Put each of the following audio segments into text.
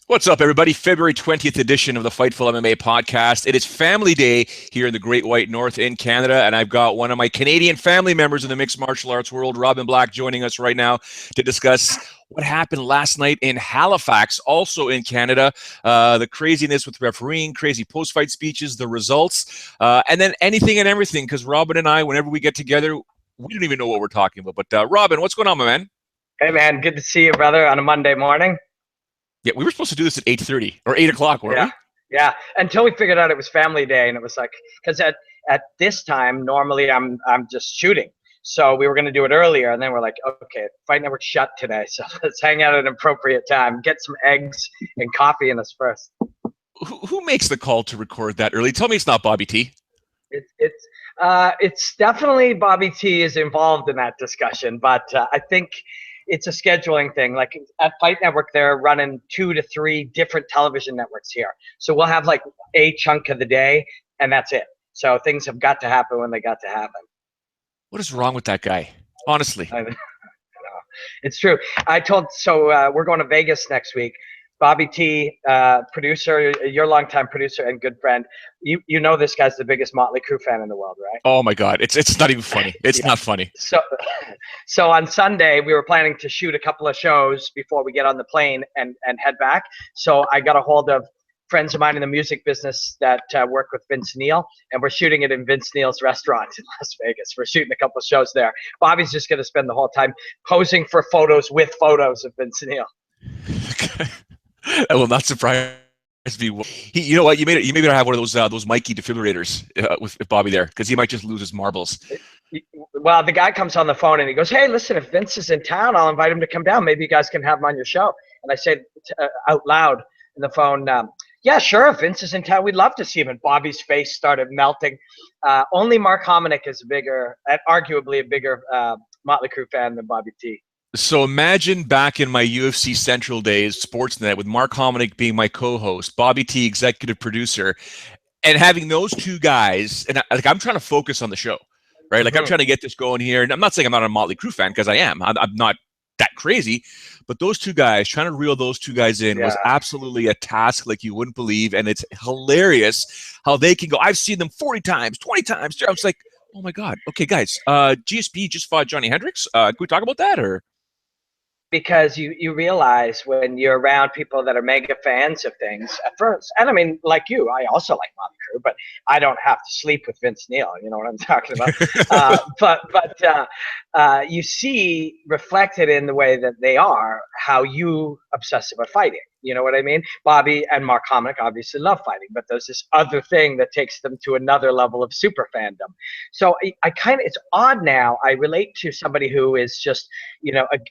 What's up, everybody? February 20th edition of the Fightful MMA podcast. It is family day here in the Great White North in Canada, and I've got one of my Canadian family members in the mixed martial arts world, Robin Black, joining us right now to discuss what happened last night in Halifax, also in Canada, the craziness with refereeing, crazy post-fight speeches, the results, and then anything and everything, because Robin and I, whenever we get together, we don't even know what we're talking about. But Robin, what's going on, my man? Hey, man. Good to see you, brother, on a Monday morning. Yeah, we were supposed to do this at 8:30 or 8 o'clock, weren't we? Yeah. Until we figured out it was family day, and it was like, because at this time normally I'm just shooting, so we were going to do it earlier, and then we're like, okay, Fight Network's shut today, so let's hang out at an appropriate time, get some eggs and coffee in us first. Who makes the call to record that early? Tell me it's not Bobby T. It's definitely Bobby T is involved in that discussion, but I think it's a scheduling thing. Like at Fight Network, they're running 2 to 3 different television networks here. So we'll have like a chunk of the day, and that's it. So things have got to happen when they got to happen. What is wrong with that guy? Honestly. I know. It's true. We're going to Vegas next week. Bobby T, producer, your longtime producer and good friend. You know this guy's the biggest Motley Crue fan in the world, right? Oh my God, it's not even funny. It's not funny. So on Sunday we were planning to shoot a couple of shows before we get on the plane and head back. So I got a hold of friends of mine in the music business that work with Vince Neil, and we're shooting it in Vince Neil's restaurant in Las Vegas. We're shooting a couple of shows there. Bobby's just going to spend the whole time posing for photos with photos of Vince Neil. That will not surprise me. You know what? You may better have one of those Mikey defibrillators with Bobby there, because he might just lose his marbles. Well, the guy comes on the phone and he goes, "Hey, listen, if Vince is in town, I'll invite him to come down. Maybe you guys can have him on your show." And I said out loud in the phone, "Yeah, sure. If Vince is in town, we'd love to see him." And Bobby's face started melting. Only Mark Hominick is arguably a bigger Motley Crue fan than Bobby T. So imagine back in my UFC Central days, Sportsnet, with Mark Hominick being my co-host, Bobby T, executive producer, and having those two guys, and I'm trying to focus on the show, right? Like I'm trying to get this going here, and I'm not saying I'm not a Motley Crue fan, because I am. I'm not that crazy, but those two guys, trying to reel those two guys in was absolutely a task like you wouldn't believe, and it's hilarious how they can go. I've seen them 40 times, 20 times. I was like, oh my God. Okay, guys, GSP just fought Johnny Hendricks. Can we talk about that, or? Because you realize when you're around people that are mega fans of things at first, and I mean, like you, I also like Motley Crue, but I don't have to sleep with Vince Neil. You know what I'm talking about? But you see reflected in the way that they are how you obsess about fighting. You know what I mean? Bobby and Mark Hominick obviously love fighting, but there's this other thing that takes them to another level of super fandom. So it's odd now. I relate to somebody who is just,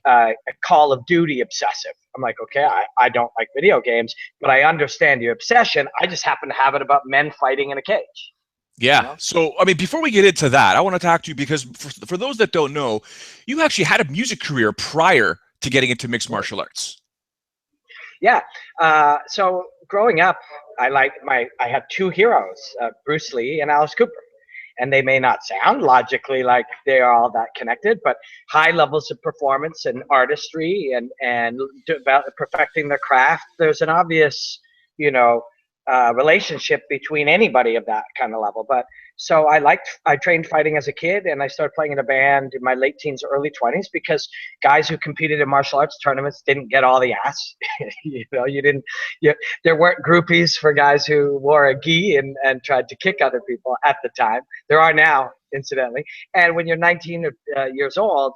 a Call of Duty obsessive. I'm like, okay, I don't like video games, but I understand your obsession. I just happen to have it about men fighting in a cage. Yeah. You know? So, I mean, before we get into that, I want to talk to you because for those that don't know, you actually had a music career prior to getting into mixed martial arts. Yeah. So growing up, I had two heroes, Bruce Lee and Alice Cooper. And they may not sound logically like they are all that connected, but high levels of performance and artistry and perfecting their craft. There's an obvious, relationship between anybody of that kind of level. But so I trained fighting as a kid, and I started playing in a band in my late teens, early 20s, because guys who competed in martial arts tournaments didn't get all the ass. There weren't groupies for guys who wore a gi and tried to kick other people at the time. There are now, incidentally. And when you're 19 years old,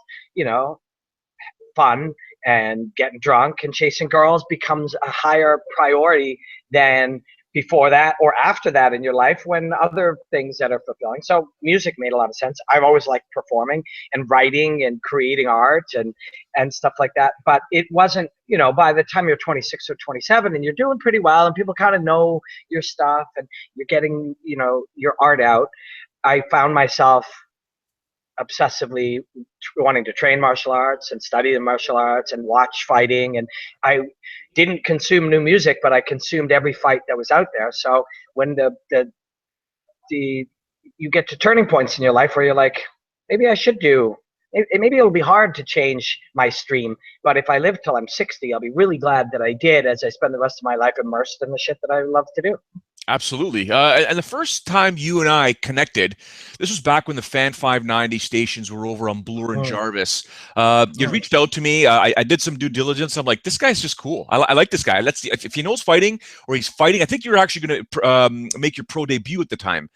fun and getting drunk and chasing girls becomes a higher priority than before that or after that in your life, when other things that are fulfilling. So music made a lot of sense. I've always liked performing and writing and creating art and stuff like that. But it wasn't, by the time you're 26 or 27 and you're doing pretty well and people kind of know your stuff and you're getting, your art out, I found myself obsessively wanting to train martial arts and study the martial arts and watch fighting. And I didn't consume new music, but I consumed every fight that was out there. So when you get to turning points in your life where you're like, maybe I should do maybe it'll be hard to change my stream, but if I live till I'm 60, I'll be really glad that I did, as I spend the rest of my life immersed in the shit that I love to do. Absolutely. And the first time you and I connected, this was back when the Fan 590 stations were over on Bloor and Jarvis. You reached out to me. I did some due diligence. I'm like, this guy's just cool. I like this guy. Let's see if he knows fighting or he's fighting. I think you're actually going to make your pro debut at the time.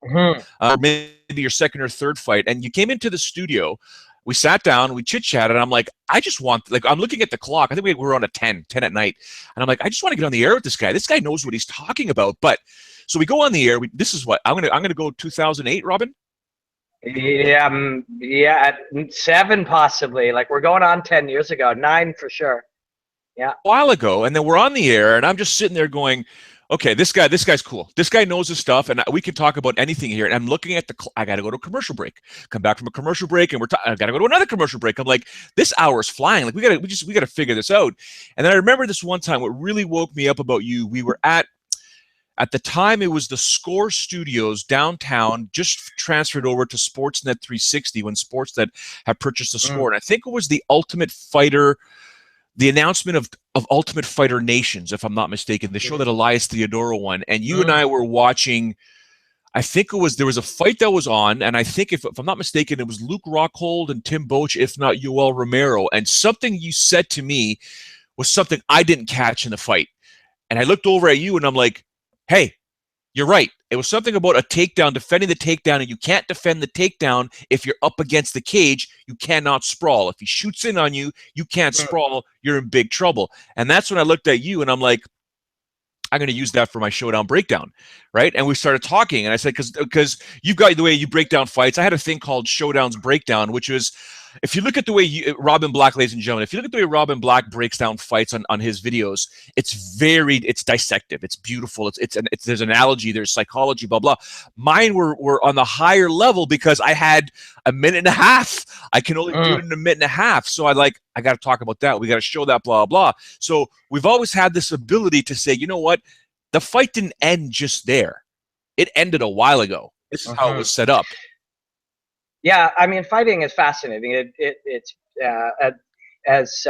Maybe your second or third fight. And you came into the studio. We sat down, we chit-chatted, and I'm like, I just want, like, I'm looking at the clock. I think we were on a 10 at night. And I'm like, I just want to get on the air with this guy. This guy knows what he's talking about. But, so we go on the air. This is what, I'm gonna go 2008, Robin? Yeah, 7 possibly. Like, we're going on 10 years ago, 9 for sure. Yeah. A while ago, and then we're on the air, and I'm just sitting there going, okay, this guy's cool. This guy knows his stuff, and we can talk about anything here. And I'm looking at I got to go to a commercial break. Come back from a commercial break, and I got to go to another commercial break. I'm like, this hour is flying. Like we got to figure this out. And then I remember this one time. What really woke me up about you, we were at the time it was the Score Studios downtown, just transferred over to Sportsnet 360 when Sportsnet had purchased the Score, and I think it was the Ultimate Fighter. The announcement of Ultimate Fighter Nations, if I'm not mistaken, the show that Elias Theodoro won, and you and I were watching. I think there was a fight that was on, and I think if I'm not mistaken, it was Luke Rockhold and Tim Boach, if not Yoel Romero. And something you said to me was something I didn't catch in the fight, and I looked over at you and I'm like, "Hey, you're right." It was something about a takedown, defending the takedown, and you can't defend the takedown if you're up against the cage. You cannot sprawl. If he shoots in on you, you can't sprawl. You're in big trouble. And that's when I looked at you, and I'm like, I'm going to use that for my Showdown breakdown, right? And we started talking, and I said, because you've got the way you break down fights. I had a thing called Showdown's Breakdown, which was, if you look at the way Robin Black, ladies and gentlemen, if you look at the way Robin Black breaks down fights on his videos, it's dissective, it's beautiful, there's analogy, there's psychology, blah blah. Mine were on the higher level because I had a minute and a half. I can only do it in a minute and a half, so I got to talk about that. We got to show that, blah blah. So we've always had this ability to say, you know what, the fight didn't end just there. It ended a while ago. This is how it was set up. Yeah, I mean, fighting is fascinating. It's as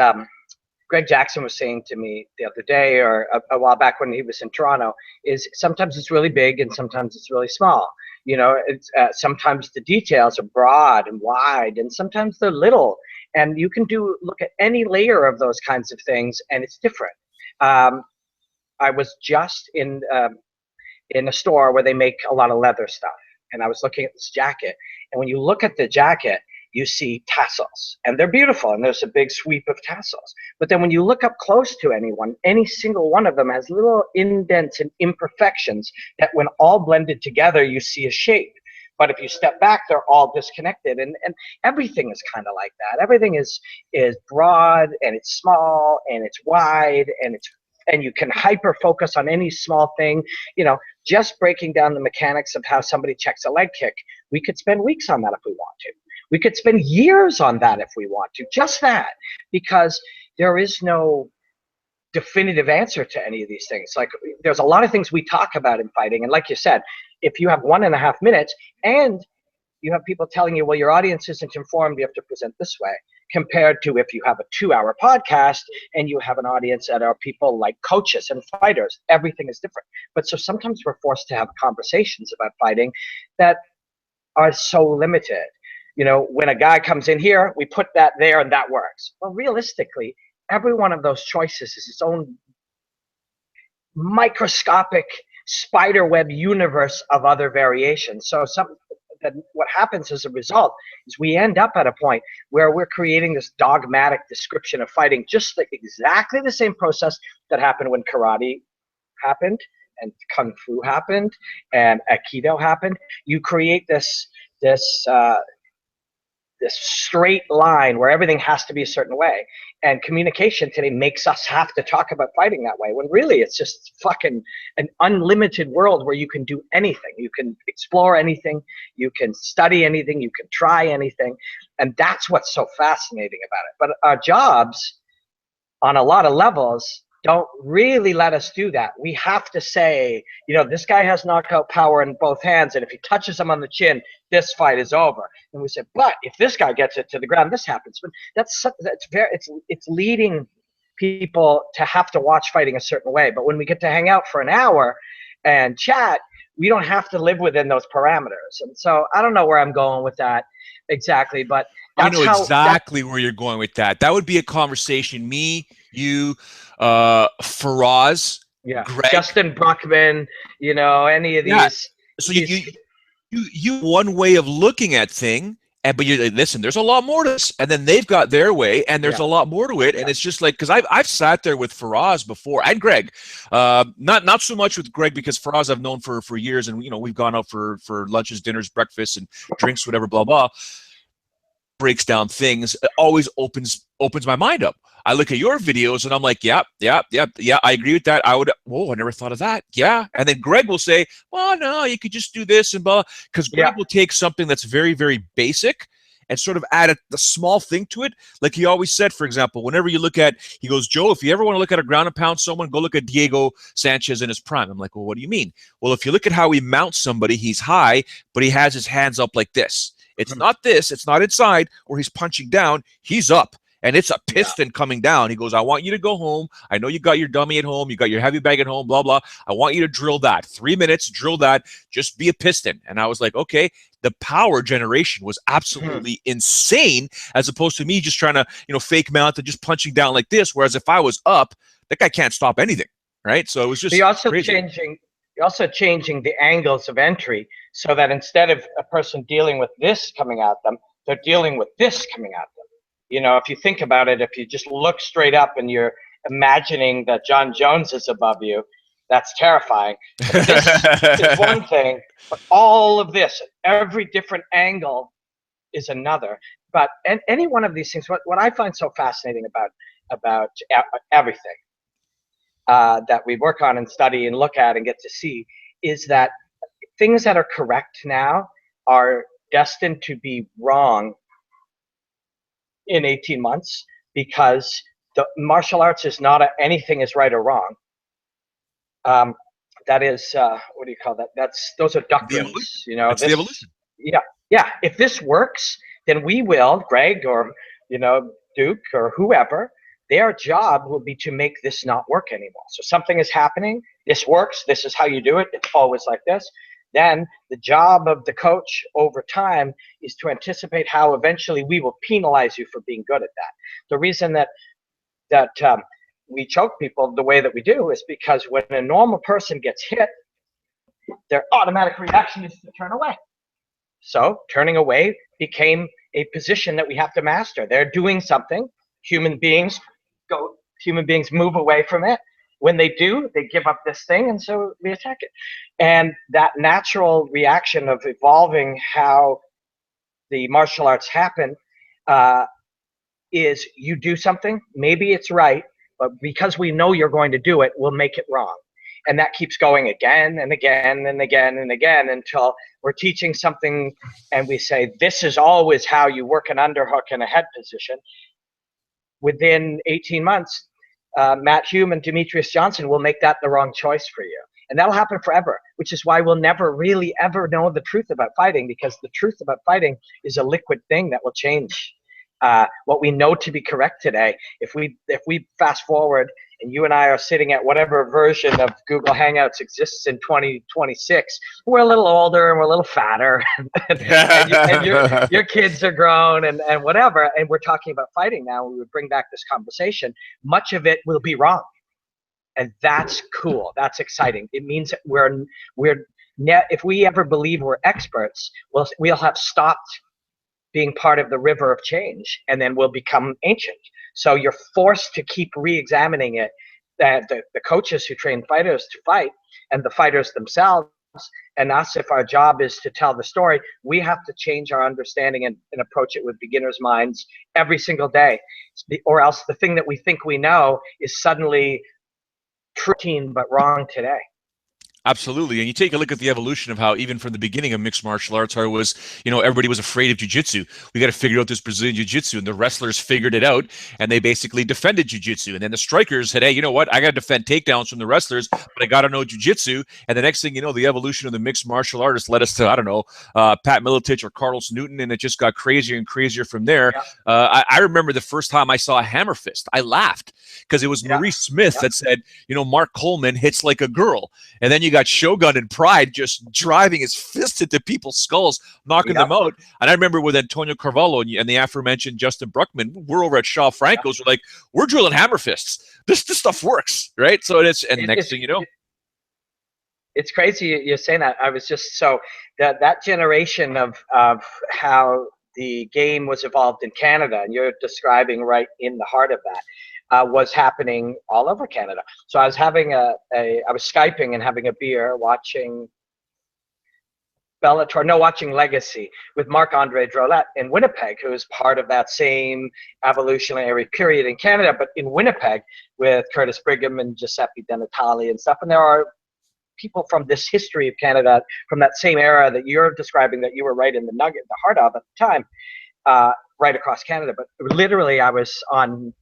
Greg Jackson was saying to me the other day, or a while back when he was in Toronto, is sometimes it's really big and sometimes it's really small. You know, sometimes the details are broad and wide, and sometimes they're little. And you can look at any layer of those kinds of things, and it's different. I was just in a store where they make a lot of leather stuff, and I was looking at this jacket. And when you look at the jacket, you see tassels, and they're beautiful, and there's a big sweep of tassels. But then when you look up close to any single one of them has little indents and imperfections that when all blended together, you see a shape. But if you step back, they're all disconnected, and everything is kind of like that. Everything is broad, and it's small, and it's wide, and you can hyper focus on any small thing. You know, just breaking down the mechanics of how somebody checks a leg kick, we could spend weeks on that if we want to. We could spend years on that if we want to, just that, because there is no definitive answer to any of these things. Like, there's a lot of things we talk about in fighting, and like you said, if you have 1.5 minutes and you have people telling you, well, your audience isn't informed, you have to present this way, compared to if you have a 2-hour podcast and you have an audience that are people like coaches and fighters, everything is different. But so sometimes we're forced to have conversations about fighting that are so limited. You know, when a guy comes in here, we put that there and that works. Well, realistically, every one of those choices is its own microscopic spiderweb universe of other variations. So what happens as a result is we end up at a point where we're creating this dogmatic description of fighting, just like exactly the same process that happened when karate happened and kung fu happened and aikido happened. You create this straight line where everything has to be a certain way. And communication today makes us have to talk about fighting that way, when really it's just fucking an unlimited world where you can do anything. You can explore anything, you can study anything, you can try anything. And that's what's so fascinating about it. But our jobs, on a lot of levels, don't really let us do that. We have to say, you know, this guy has knockout power in both hands, and if he touches him on the chin, this fight is over. And we say, but if this guy gets it to the ground, this happens. But that's it's leading people to have to watch fighting a certain way. But when we get to hang out for an hour and chat, we don't have to live within those parameters. And so I don't know where I'm going with that exactly, but I know exactly where you're going with that. That would be a conversation. Me, you, Faraz, Greg, Justin Bruckman, you know, any of these. So you one way of looking at thing, but you listen. There's a lot more to this, and then they've got their way, and there's a lot more to it, and it's just like because I've sat there with Faraz before and Greg, not so much with Greg because Faraz I've known for years, and you know we've gone out for lunches, dinners, breakfasts, and drinks, whatever, blah blah. Breaks down things, it always opens my mind up. I look at your videos and I'm like, yeah, I agree with that. I never thought of that. Yeah. And then Greg will say, well, no, you could just do this and blah, because Greg will take something that's very, very basic and sort of add a small thing to it. Like he always said, for example, whenever you look at, he goes, Joe, if you ever want to look at a ground and pound someone, go look at Diego Sanchez in his prime. I'm like, well, what do you mean? Well, if you look at how he mounts somebody, he's high, but he has his hands up like this. It's not this. It's not inside where he's punching down. He's up, and it's a piston coming down. He goes, I want you to go home. I know you got your dummy at home. You got your heavy bag at home, blah, blah. I want you to drill that. 3 minutes, drill that. Just be a piston. And I was like, okay. The power generation was absolutely insane as opposed to me just trying to, you know, fake mount and just punching down like this. Whereas if I was up, that guy can't stop anything, right? So it was just crazy. You're also changing the angles of entry so that instead of a person dealing with this coming at them, they're dealing with this coming at them. You know, if you think about it, if you just look straight up and you're imagining that John Jones is above you, that's terrifying. But this is one thing, but all of this, every different angle is another. But any one of these things, what I find so fascinating about everything, that we work on and study and look at and get to see is that things that are correct now are destined to be wrong in 18 months because the martial arts is not anything is right or wrong. That is, what do you call that? Those are doctrines, you know. It's the evolution. Yeah. If this works, then we will, Greg or, you know, Duke or whoever, their job will be to make this not work anymore. So something is happening, this works, this is how you do it, it's always like this. Then the job of the coach over time is to anticipate how eventually we will penalize you for being good at that. The reason that we choke people the way that we do is because when a normal person gets hit, their automatic reaction is to turn away. So turning away became a position that we have to master. They're doing something, human beings move away from it. When they do, they give up this thing, and so we attack it. And that natural reaction of evolving how the martial arts happen is you do something, maybe it's right, but because we know you're going to do it, we'll make it wrong. And that keeps going again and again and again and again until we're teaching something and we say, this is always how you work an underhook in a head position. Within 18 months, Matt Hume and Demetrius Johnson will make that the wrong choice for you. And that'll happen forever, which is why we'll never really ever know the truth about fighting, because the truth about fighting is a liquid thing that will change. What we know to be correct today, if we fast forward and you and I are sitting at whatever version of Google Hangouts exists in 2026, we're a little older and we're a little fatter, and your kids are grown and whatever, and we're talking about fighting now, we would bring back this conversation. Much of it will be wrong. And that's cool. That's exciting. It means that if we ever believe we're experts, we'll have stopped being part of the river of change, and then we'll become ancient. So you're forced to keep re-examining it. The coaches who train fighters to fight, and the fighters themselves, and us, if our job is to tell the story, we have to change our understanding and approach it with beginners' minds every single day. Or else the thing that we think we know is suddenly true but wrong today. Absolutely. And you take a look at the evolution of how even from the beginning of mixed martial arts, how it was, everybody was afraid of jiu-jitsu. We got to figure out this Brazilian jiu-jitsu. And the wrestlers figured it out and they basically defended jiu-jitsu. And then the strikers said, hey, you know what? I got to defend takedowns from the wrestlers, but I got to know jiu-jitsu. And the next thing you know, the evolution of the mixed martial artists led us to, I don't know, Pat Miletich or Carlos Newton. And it just got crazier and crazier from there. Yeah. I remember the first time I saw a hammer fist, I laughed because it was Maurice Smith that said, Mark Coleman hits like a girl. And then you got Shogun and Pride just driving his fist into people's skulls, knocking them out. And I remember with Antonio Carvalho and the aforementioned Justin Bruckman, we're over at Shaw Franco's. We're like, we're drilling hammer fists. This stuff works, right? So next thing you know, it's crazy you're saying that. I was just that generation of how the game was evolved in Canada, and you're describing right in the heart of that. Was happening all over Canada. So I was having I was Skyping and having a beer, watching watching Legacy with Marc-Andre Drolet in Winnipeg, who is part of that same evolutionary period in Canada, but in Winnipeg with Curtis Brigham and Giuseppe Denatali and stuff. And there are people from this history of Canada, from that same era that you're describing, that you were right in the heart of at the time, right across Canada. But literally I was on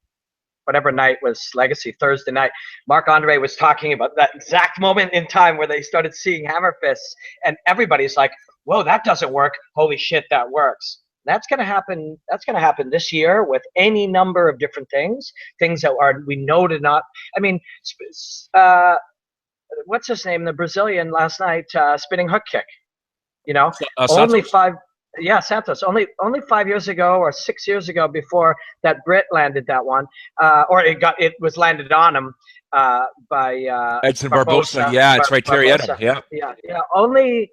whatever night was Legacy, Thursday night, Marc-Andre was talking about that exact moment in time where they started seeing hammer fists, and everybody's like, whoa, that doesn't work. Holy shit, that works. That's going to happen. That's going to happen this year with any number of different things that we know to not. I mean, what's his name? The Brazilian last night, spinning hook kick. Only five. Yeah, Santos. Only 5 years ago or 6 years ago, before that Brit landed that one, or it was landed on him by Edson Barbosa. Yeah, it's right, Terry Edom. Yeah. Only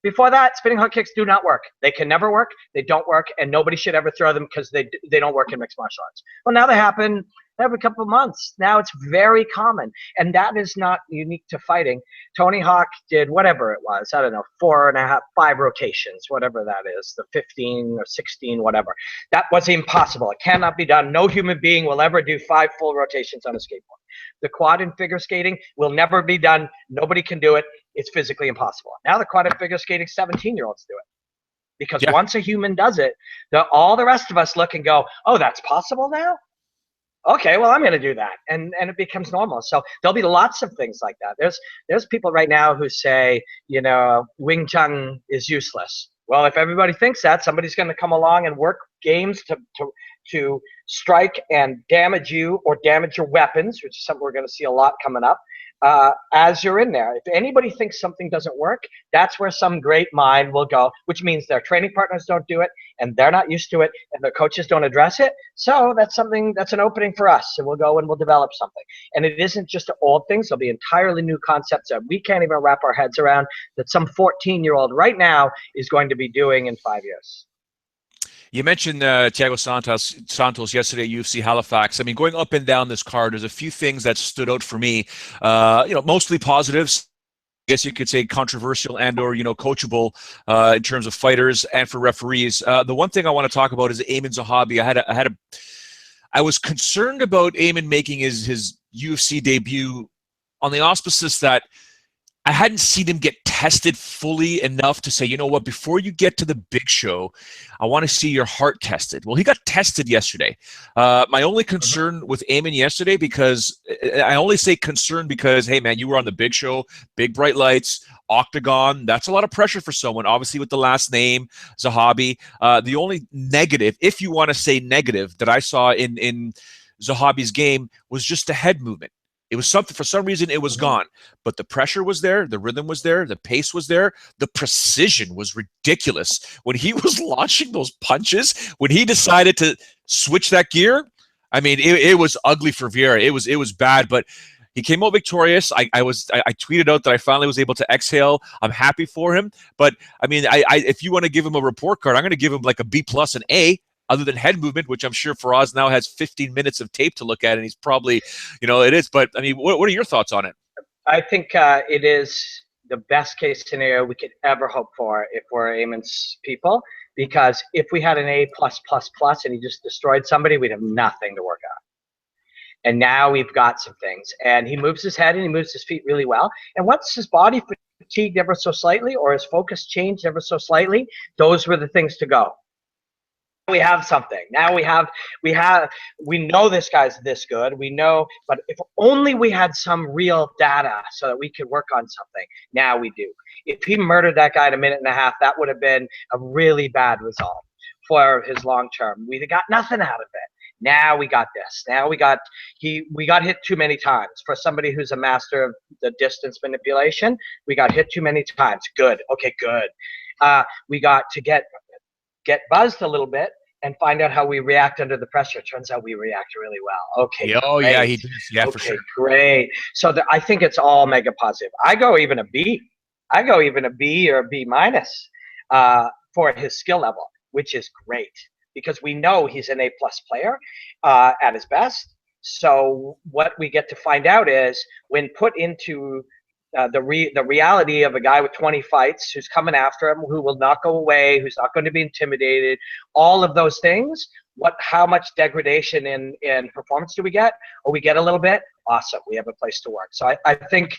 before that, spinning hook kicks do not work. They can never work. They don't work, and nobody should ever throw them because they don't work in mixed martial arts. Well, now they happen every couple of months. Now it's very common, and that is not unique to fighting. Tony Hawk did whatever it was, I don't know, 4.5, 5 rotations, whatever that is, the 15 or 16, whatever. That was impossible. It cannot be done. No human being will ever do 5 full rotations on a skateboard. The quad in figure skating will never be done. Nobody can do it. It's physically impossible. Now the quad in figure skating, 17-year-olds do it. Because once a human does it, all the rest of us look and go, oh, that's possible now? Okay, well, I'm going to do that, and it becomes normal. So there'll be lots of things like that. There's people right now who say, Wing Chun is useless. Well, if everybody thinks that, somebody's going to come along and work games to strike and damage you or damage your weapons, which is something we're going to see a lot coming up. As you're in there. If anybody thinks something doesn't work, that's where some great mind will go, which means their training partners don't do it, and they're not used to it, and their coaches don't address it. So that's an opening for us, and we'll go and we'll develop something. And it isn't just old things. There'll be entirely new concepts that we can't even wrap our heads around, that some 14-year-old right now is going to be doing in 5 years. You mentioned Thiago Santos yesterday at UFC Halifax. I mean, going up and down this card, there's a few things that stood out for me. Mostly positives. I guess you could say controversial and/or coachable in terms of fighters and for referees. The one thing I want to talk about is Aiemann Zahabi. I was concerned about Aiemann making his UFC debut on the auspices that I hadn't seen him get tested fully enough to say, you know what, before you get to the big show, I want to see your heart tested. Well, he got tested yesterday. My only concern with Aiemann yesterday, because I only say concern because, hey, man, you were on the big show, big bright lights, octagon. That's a lot of pressure for someone, obviously, with the last name, Zahabi. The only negative, if you want to say negative, that I saw in Zahabi's game was just the head movement. It was something, for some reason, it was gone. But the pressure was there. The rhythm was there. The pace was there. The precision was ridiculous. When he was launching those punches, when he decided to switch that gear, I mean, it was ugly for Vieira. It was bad, but he came out victorious. I tweeted out that I finally was able to exhale. I'm happy for him. But, I mean, if you want to give him a report card, I'm going to give him like a B+ and A. Other than head movement, which I'm sure Faraz now has 15 minutes of tape to look at, and he's probably, it is. But, I mean, what are your thoughts on it? I think it is the best case scenario we could ever hope for if we're Aimann's people, because if we had an A+++ and he just destroyed somebody, we'd have nothing to work on. And now we've got some things. And he moves his head and he moves his feet really well. And once his body fatigued ever so slightly, or his focus changed ever so slightly, those were the things to go. We have something. Now we know this guy's this good. We know, but if only we had some real data so that we could work on something. Now we do. If he murdered that guy in a minute and a half, that would have been a really bad result for his long term. We got nothing out of it. Now we got this. Now we got hit too many times. For somebody who's a master of the distance manipulation, we got hit too many times. Good. Okay, good. We got to get buzzed a little bit and find out how we react under the pressure. Turns out we react really well. Okay. Yeah, oh, yeah, he does. Yeah, for sure. Okay, great. So I think it's all mega positive. I go even a B or a B minus for his skill level, which is great because we know he's an A+ player at his best. So what we get to find out is when put into the reality of a guy with 20 fights who's coming after him, who will not go away, who's not going to be intimidated, all of those things, how much degradation in performance do we get? Oh, we get a little bit? Awesome. We have a place to work. So I think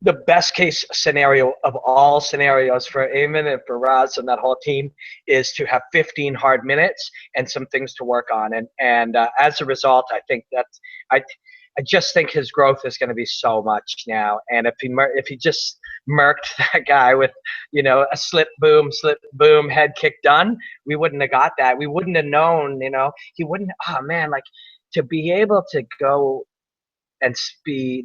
the best case scenario of all scenarios for Eamon and for Raz and that whole team is to have 15 hard minutes and some things to work on. And as a result, I think I just think his growth is going to be so much now. And if he just murked that guy with, a slip boom, head kick done, we wouldn't have got that. We wouldn't have known, he wouldn't, oh man, like to be able to go and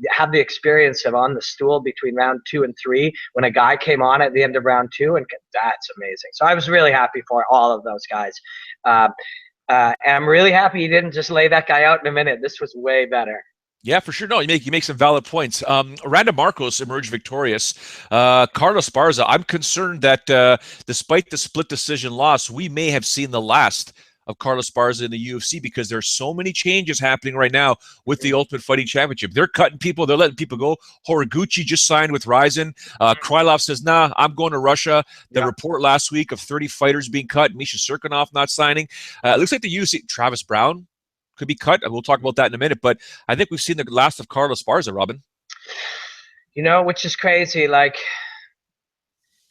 have the experience of on the stool between round 2 and 3 when a guy came on at the end of round 2, and that's amazing. So I was really happy for all of those guys. And I'm really happy he didn't just lay that guy out in a minute. This was way better. Yeah, for sure. No, you make some valid points. Randa Marcos emerged victorious. Carlos Esparza, I'm concerned that despite the split decision loss, we may have seen the last of Carlos Esparza in the UFC because there's so many changes happening right now with the Ultimate Fighting Championship. They're cutting people. They're letting people go. Horiguchi just signed with Ryzen. Krylov says, nah, I'm going to Russia. The report last week of 30 fighters being cut. Misha Serkinov not signing. It looks like the UFC, Travis Brown could be cut. We'll talk about that in a minute. But I think we've seen the last of Carlos Esparza, Robin. Which is crazy. Like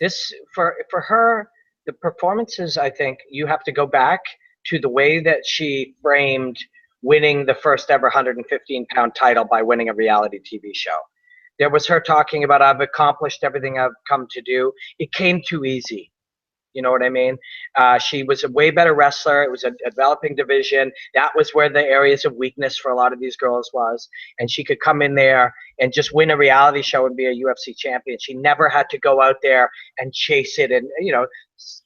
this, for her, the performances, I think you have to go back to the way that she framed winning the first ever 115-pound title by winning a reality TV show. There was her talking about, I've accomplished everything I've come to do. It came too easy. You know what I mean? She was a way better wrestler. It was a developing division. That was where the areas of weakness for a lot of these girls was. And she could come in there and just win a reality show and be a UFC champion. She never had to go out there and chase it. And,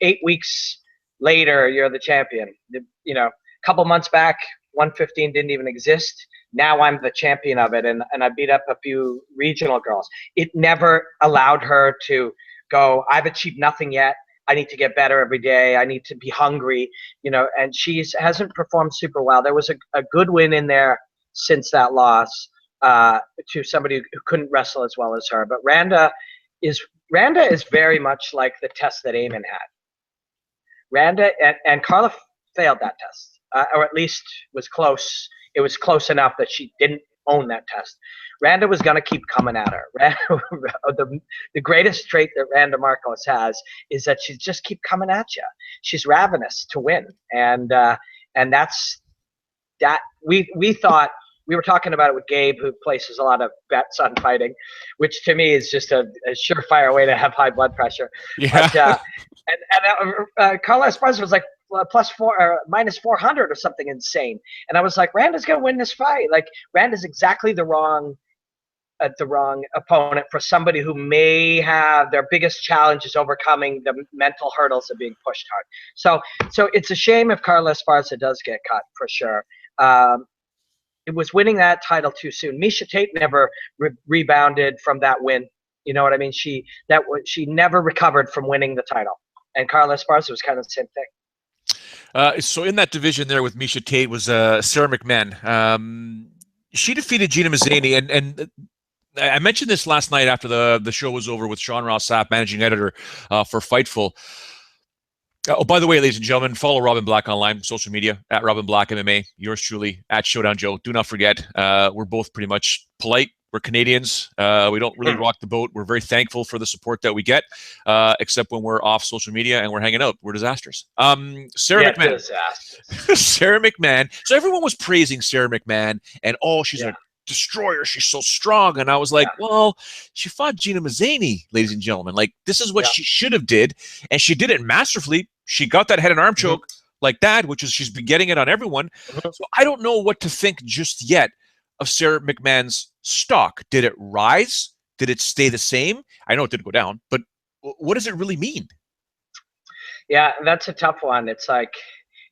8 weeks later, you're the champion. A couple months back, 115 didn't even exist. Now I'm the champion of it. And I beat up a few regional girls. It never allowed her to go, I've achieved nothing yet. I need to get better every day. I need to be hungry, and she hasn't performed super well. There was a good win in there since that loss to somebody who couldn't wrestle as well as her. But Randa is very much like the test that Eamon had. Randa and Carla failed that test, or at least was close. It was close enough that she didn't own that test. Randa was going to keep coming at her. The greatest trait that Randa Marcos has is that she just keep coming at you. She's ravenous to win, and that's that. We thought, we were talking about it with Gabe, who places a lot of bets on fighting, which to me is just a surefire way to have high blood pressure. Yeah. But, Carla Esparza was like +4 or -400 or something insane, and I was like, Randa's gonna win this fight. Like Randa's exactly the wrong opponent for somebody who may have their biggest challenge is overcoming the mental hurdles of being pushed hard. So it's a shame if Carla Esparza does get cut for sure. It was winning that title too soon. Misha Tate never rebounded from that win. You know what I mean? She never recovered from winning the title. And Carla Esparza was kind of the same thing. So in that division there with Misha Tate was Sarah McMahon. She defeated Gina Mazzani, and I mentioned this last night after the show was over with Sean Ross Sapp, managing editor for Fightful. Oh, by the way, ladies and gentlemen, follow Robin Black online, social media, at Robin Black MMA, yours truly, at Showdown Joe. Do not forget, we're both pretty much polite. We're Canadians. We don't really rock the boat. We're very thankful for the support that we get, except when we're off social media and we're hanging out. We're disasters. Sarah McMahon. Disasters. Sarah McMahon. So everyone was praising Sarah McMahon, and she's a destroyer. She's so strong. And I was like, well, she fought Gina Mazzani, ladies and gentlemen. Like, this is what she should have did, and she did it masterfully. She got that head and arm choke like that, which is she's been getting it on everyone. So I don't know what to think just yet of Sarah McMahon's stock. Did it rise? Did it stay the same? I know it didn't go down, but what does it really mean? Yeah, that's a tough one. It's like,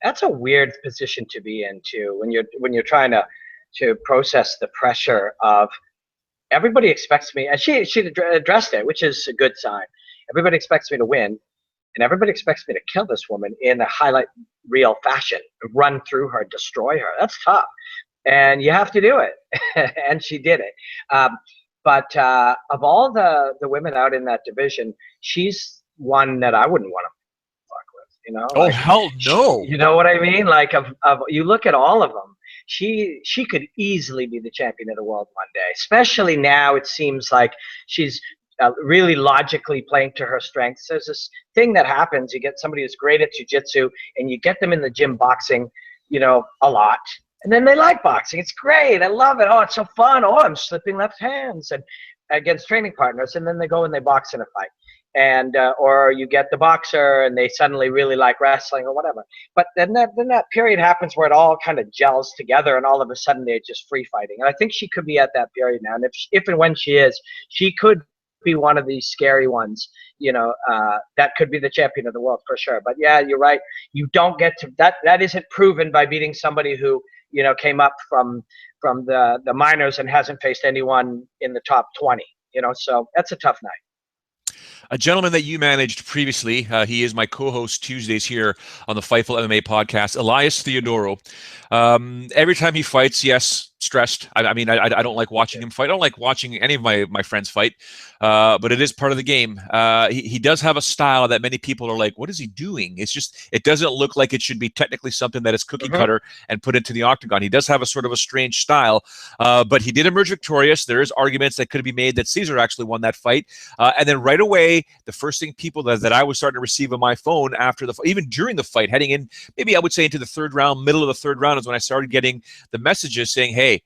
that's a weird position to be in too, when you're trying to process the pressure of everybody expects me, and she addressed it, which is a good sign. Everybody expects me to win, and everybody expects me to kill this woman in a highlight reel fashion, run through her, destroy her. That's tough, and you have to do it. And she did it. But of all the women out in that division, she's one that I wouldn't want to fuck with. You know? Oh, hell no. You know what I mean? Like, of you look at all of them, she could easily be the champion of the world one day. Especially now, it seems like she's really logically playing to her strengths. There's this thing that happens. You get somebody who's great at jiu-jitsu, and you get them in the gym boxing, a lot. And then they like boxing. It's great. I love it. Oh, it's so fun. Oh, I'm slipping left hands and against training partners. And then they go and they box in a fight. And or you get the boxer and they suddenly really like wrestling or whatever. But then that period happens where it all kind of gels together, and all of a sudden they're just free fighting. And I think she could be at that period now. And if and when she is, she could be one of these scary ones, that could be the champion of the world for sure. But yeah, you're right. You don't get to that isn't proven by beating somebody who, came up from the minors and hasn't faced anyone in the top 20, so that's a tough night. A gentleman that you managed previously, he is my co-host Tuesdays here on the Fightful MMA podcast, Elias Theodoro. Every time he fights, yes, stressed. I don't like watching him fight. I don't like watching any of my friends fight, but it is part of the game. He does have a style that many people are like, what is he doing? It doesn't look like it should be technically something that is cookie cutter and put into the octagon. He does have a sort of a strange style, but he did emerge victorious. There is arguments that could be made that Caesar actually won that fight. And then right away, the first thing people that I was starting to receive on my phone after even during the fight, heading in, maybe I would say into the third round, middle of the third round, is when I started getting the messages saying, hey,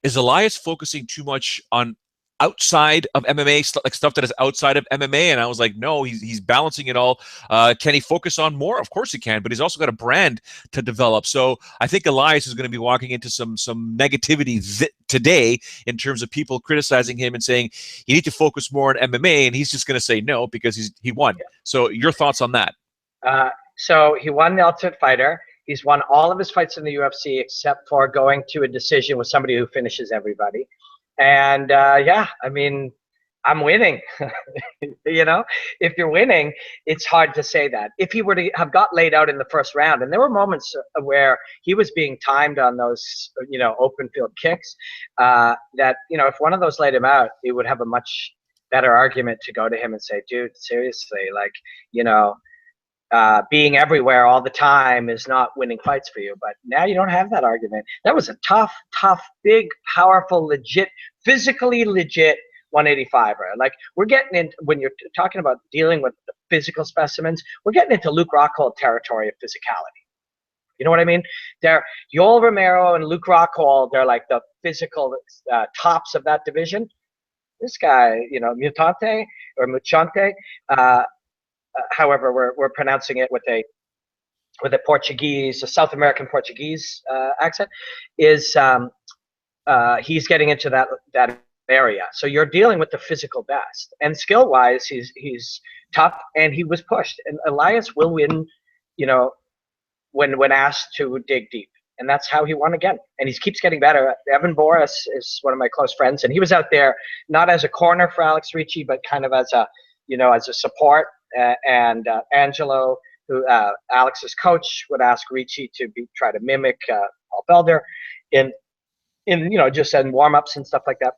is Elias focusing too much on outside of MMA, like stuff that is outside of MMA? And I was like, no, he's balancing it all. Can he focus on more? Of course he can, but he's also got a brand to develop. So I think Elias is going to be walking into some negativity today in terms of people criticizing him and saying you need to focus more on MMA, and he's just going to say no because he won. So your thoughts on that? So he won the Ultimate Fighter. He's won all of his fights in the UFC except for going to a decision with somebody who finishes everybody. And I'm winning. If you're winning, it's hard to say that. If he were to have got laid out in the first round, and there were moments where he was being timed on those, open field kicks, that, if one of those laid him out, he would have a much better argument to go to him and say, dude, seriously, like, being everywhere all the time is not winning fights for you. But now you don't have that argument. That was a tough, big, powerful, legit, physically legit 185er. Like, we're getting in, when you're talking about dealing with the physical specimens, we're getting into Luke Rockhold territory of physicality. You know what I mean? Yoel Romero and Luke Rockhold, they're like the physical tops of that division. This guy, Mutante or Muchante, however we're pronouncing it with a Portuguese, a South American Portuguese accent, is he's getting into that area. So you're dealing with the physical best, and skill wise, he's tough, and he was pushed. And Elias will win, when asked to dig deep, and that's how he won again. And he keeps getting better. Evan Boris is one of my close friends, and he was out there not as a corner for Alex Ricci, but kind of as a support. And Angelo, who Alex's coach, would ask Ricci to try to mimic Paul Felder in just in warm-ups and stuff like that.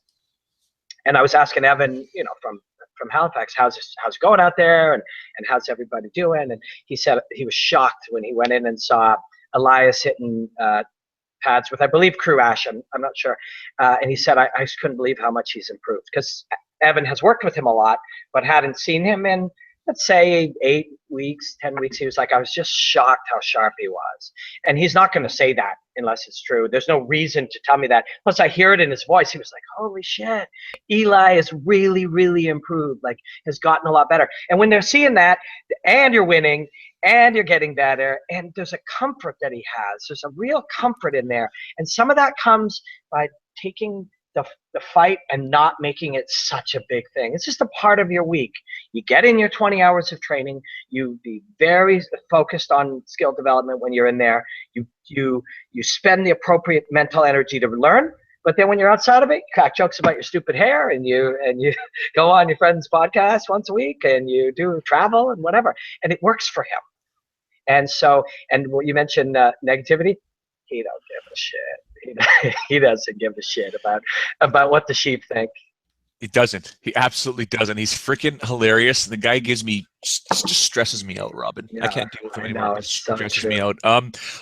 And I was asking Evan, from from Halifax. How's it going out there? And how's everybody doing? And he said he was shocked when he went in and saw Elias hitting pads with, I believe, Crew Ash. I'm not sure. And he said, I just couldn't believe how much he's improved, because Evan has worked with him a lot, but hadn't seen him in, let's say, 8 weeks, 10 weeks. He was like, I was just shocked how sharp he was. And he's not going to say that unless it's true. There's no reason to tell me that. Plus, I hear it in his voice. He was like, holy shit, Eli is really, really improved, like has gotten a lot better. And when they're seeing that, and you're winning, and you're getting better, and there's a comfort that he has. There's a real comfort in there. And some of that comes by taking the fight and not making it such a big thing. It's just a part of your week. You get in your 20 hours of training. You be very focused on skill development when you're in there. You spend the appropriate mental energy to learn. But then when you're outside of it, you crack jokes about your stupid hair, and you go on your friend's podcast once a week, and you do travel and whatever. And it works for him. And so, and what you mentioned, negativity, he don't give a shit. He doesn't give a shit about what the sheep think. He doesn't. He absolutely doesn't. He's freaking hilarious. The guy just stresses me out, Robin. Yeah, I can't deal with him anymore. Know, It stresses me out.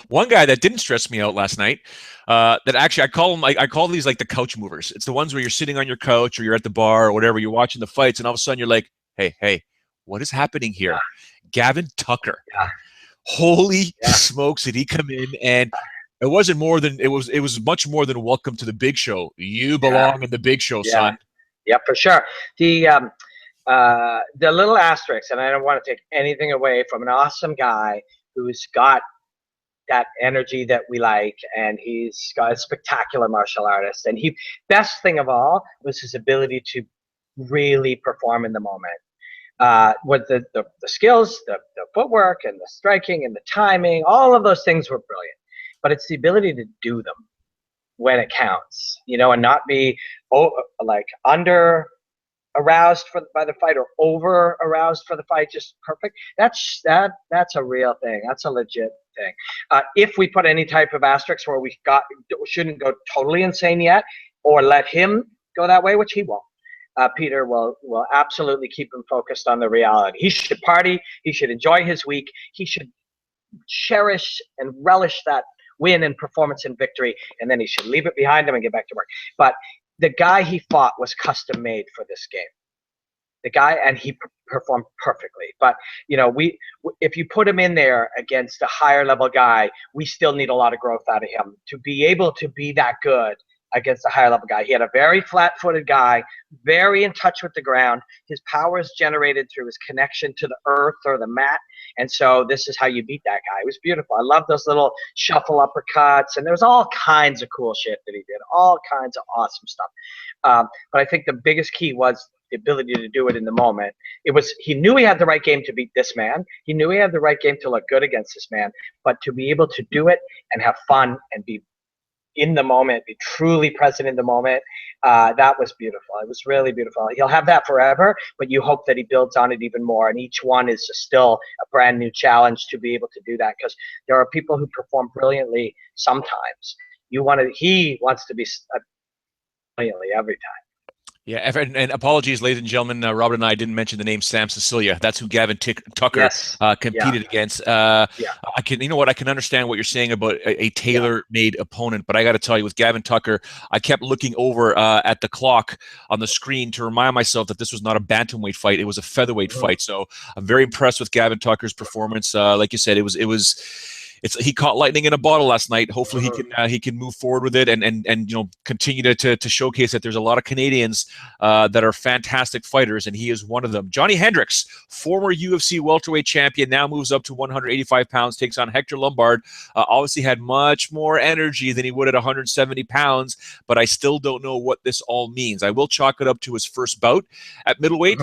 One guy that didn't stress me out last night, that actually I call these like the couch movers. It's the ones where you're sitting on your couch or you're at the bar or whatever, you're watching the fights, and all of a sudden you're like, hey, what is happening here? Gavin Tucker. Yeah. Holy smokes, did he come in, and it wasn't more than it was much more than welcome to the big show. You belong in the big show, son. Yeah, for sure. The little asterisks, and I don't want to take anything away from an awesome guy who's got that energy that we like, and he's got a spectacular martial artist. And best thing of all was his ability to really perform in the moment. With the skills, the footwork, and the striking, and the timing, all of those things were brilliant. But it's the ability to do them when it counts, and not be like under aroused by the fight or over aroused for the fight, just perfect. That's a real thing. That's a legit thing. If we put any type of asterisk where we shouldn't go totally insane yet, or let him go that way, which he won't. Peter will absolutely keep him focused on the reality. He should party. He should enjoy his week. He should cherish and relish that win and performance and victory, and then he should leave it behind him and get back to work. But the guy he fought was custom made for this game. The guy, and he performed perfectly. But if you put him in there against a higher level guy, we still need a lot of growth out of him to be able to be that good against a higher level guy. He had a very flat-footed guy, very in touch with the ground. His power is generated through his connection to the earth or the mat. And so this is how you beat that guy. It was beautiful. I love those little shuffle uppercuts, and there was all kinds of cool shit that he did, all kinds of awesome stuff. But I think the biggest key was the ability to do it in the moment. He knew he had the right game to beat this man. He knew he had the right game to look good against this man, but to be able to do it and have fun and be in the moment, be truly present in the moment, that was beautiful. It was really beautiful. He'll have that forever, but you hope that he builds on it even more, and each one is still a brand new challenge to be able to do that, because there are people who perform brilliantly sometimes. He wants to be brilliantly every time. Yeah, and apologies, ladies and gentlemen. Robert and I didn't mention the name Sam Cecilia. That's who Gavin Tucker competed against. I can understand what you're saying about a tailor-made opponent, but I got to tell you, with Gavin Tucker, I kept looking over at the clock on the screen to remind myself that this was not a bantamweight fight; it was a featherweight fight. So I'm very impressed with Gavin Tucker's performance. Like you said, he caught lightning in a bottle last night. Hopefully he can move forward with it and continue to showcase that there's a lot of Canadians that are fantastic fighters, and he is one of them. Johnny Hendricks, former UFC welterweight champion, now moves up to 185 pounds, takes on Hector Lombard. Obviously had much more energy than he would at 170 pounds, but I still don't know what this all means. I will chalk it up to his first bout at middleweight.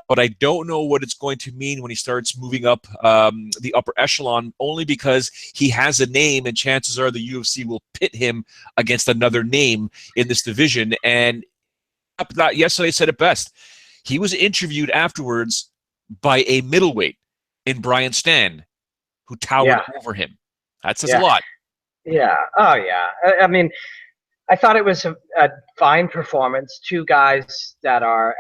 But I don't know what it's going to mean when he starts moving up the upper echelon, only because he has a name, and chances are the UFC will pit him against another name in this division. And yesterday said it best. He was interviewed afterwards by a middleweight in Brian Stan, who towered over him. That says a lot. Yeah. Oh, yeah. I mean, I thought it was a fine performance. Two guys that are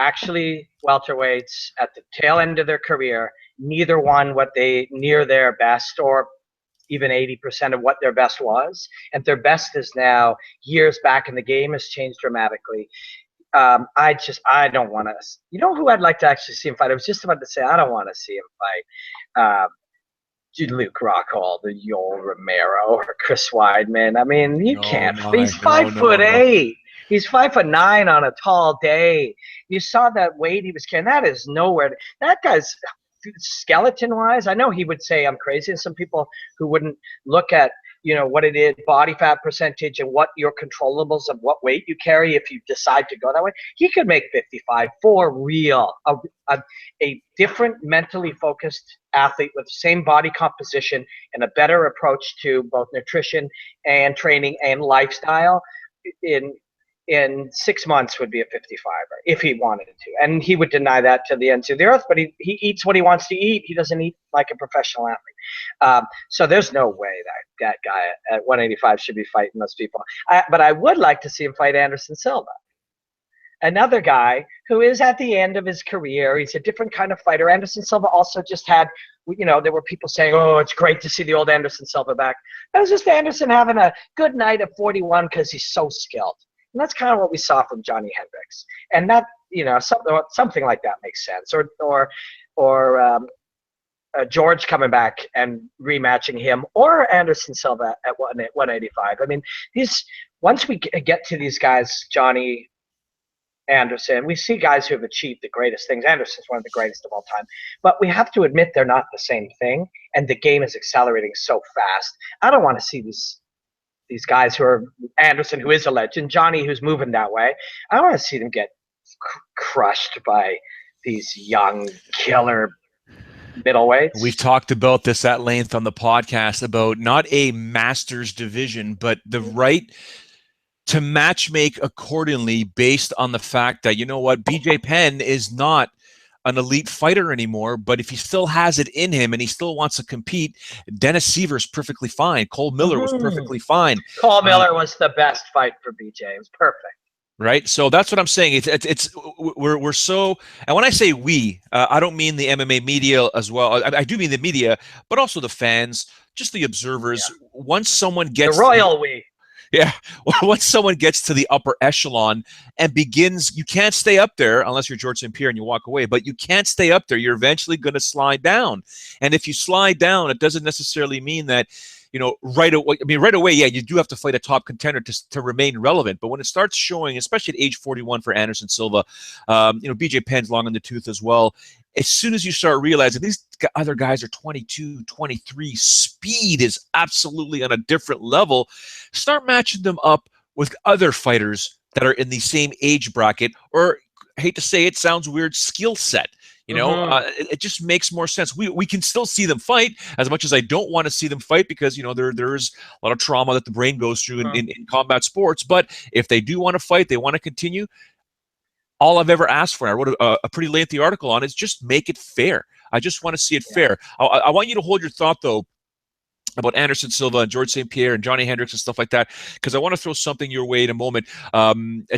actually welterweights at the tail end of their career. Neither one what they near their best, or even 80% of what their best was. And their best is now years back, and the game has changed dramatically. I don't want to. You know who I'd like to actually see him fight? I was just about to say I don't want to see him fight Luke Rockhold or Yoel Romero or Chris Weidman. I mean, you can't. He's 5'8". He's 5'9" on a tall day. You saw that weight he was carrying. That is nowhere. That guy's skeleton-wise, I know he would say I'm crazy, and some people who wouldn't look at what it is, body fat percentage, and what your controllables of what weight you carry if you decide to go that way. He could make 55 for real. A different mentally focused athlete with the same body composition and a better approach to both nutrition and training and lifestyle in 6 months would be a 55er if he wanted to. And he would deny that to the ends of the earth, but he eats what he wants to eat. He doesn't eat like a professional athlete. So there's no way that guy at 185 should be fighting those people. But I would like to see him fight Anderson Silva, another guy who is at the end of his career. He's a different kind of fighter. Anderson Silva also just had, there were people saying, oh, it's great to see the old Anderson Silva back. That was just Anderson having a good night at 41 because he's so skilled. And that's kind of what we saw from Johnny Hendricks. And that, something like that makes sense. Or George coming back and rematching him, or Anderson Silva at 185. I mean, once we get to these guys, Johnny, Anderson, we see guys who have achieved the greatest things. Anderson's one of the greatest of all time. But we have to admit they're not the same thing, and the game is accelerating so fast. I don't want to see these guys who are Anderson, who is a legend, Johnny, who's moving that way. I don't want to see them get crushed by these young killer middleweights. We've talked about this at length on the podcast about not a master's division, but the right to matchmake accordingly based on the fact that, BJ Penn is not an elite fighter anymore, but if he still has it in him and he still wants to compete, Dennis Seaver's perfectly fine. Cole Miller was perfectly fine. Cole Miller was the best fight for BJ. It was perfect. Right. So that's what I'm saying. We're so, and when I say we, I don't mean the MMA media as well. I do mean the media, but also the fans, just the observers. Yeah. Once someone gets the royal we. Yeah. Once someone gets to the upper echelon and begins, you can't stay up there unless you're George St. Pierre and you walk away, but you can't stay up there. You're eventually going to slide down. And if you slide down, it doesn't necessarily mean that, right away. I mean, right away, yeah, you do have to fight a top contender to remain relevant. But when it starts showing, especially at age 41 for Anderson Silva, BJ Penn's long in the tooth as well. As soon as you start realizing these other guys are 22, 23, speed is absolutely on a different level, start matching them up with other fighters that are in the same age bracket, or I hate to say it, sounds weird, skill set. It just makes more sense. We can still see them fight, as much as I don't want to see them fight, because there's a lot of trauma that the brain goes through in combat sports. But if they do want to fight, they want to continue. All I've ever asked for, I wrote a pretty lengthy article on it, is just make it fair. I just want to see it fair. I want you to hold your thought, though, about Anderson Silva and George St. Pierre and Johnny Hendricks and stuff like that, because I want to throw something your way in a moment, a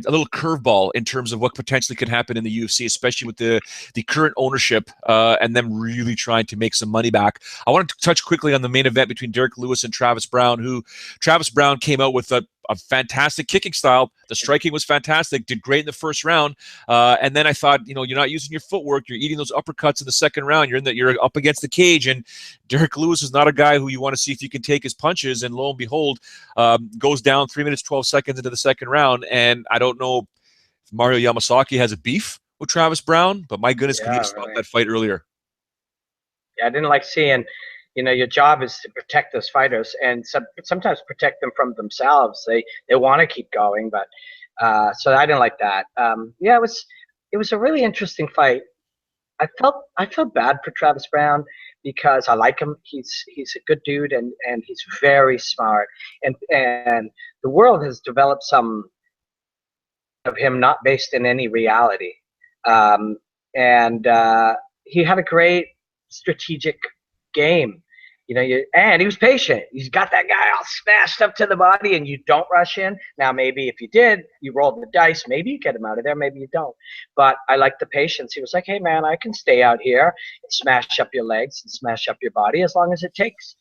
little curveball in terms of what potentially could happen in the UFC, especially with the current ownership and them really trying to make some money back. I want to touch quickly on the main event between Derek Lewis and Travis Brown, who Travis Brown came out with a fantastic kicking style. The striking was fantastic, did great in the first round. And then I thought, you're not using your footwork. You're eating those uppercuts in the second round. You're up against the cage. And Derek Lewis is not a guy who you want to see if you can take his punches. And lo and behold, goes down 3 minutes, 12 seconds into the second round. And I don't know if Mario Yamasaki has a beef with Travis Brown, but my goodness, could he have stopped that fight earlier? Yeah, I didn't like seeing, your job is to protect those fighters, and sometimes protect them from themselves. They want to keep going, but so I didn't like that. It was a really interesting fight. I felt bad for Travis Brown because I like him. He's a good dude, and he's very smart. And the world has developed some of him not based in any reality. And he had a great strategic game. and he was patient. He's got that guy all smashed up to the body, and you don't rush in. Now, maybe if you did, you rolled the dice. Maybe you get him out of there. Maybe you don't. But I like the patience. He was like, hey, man, I can stay out here and smash up your legs and smash up your body as long as it takes.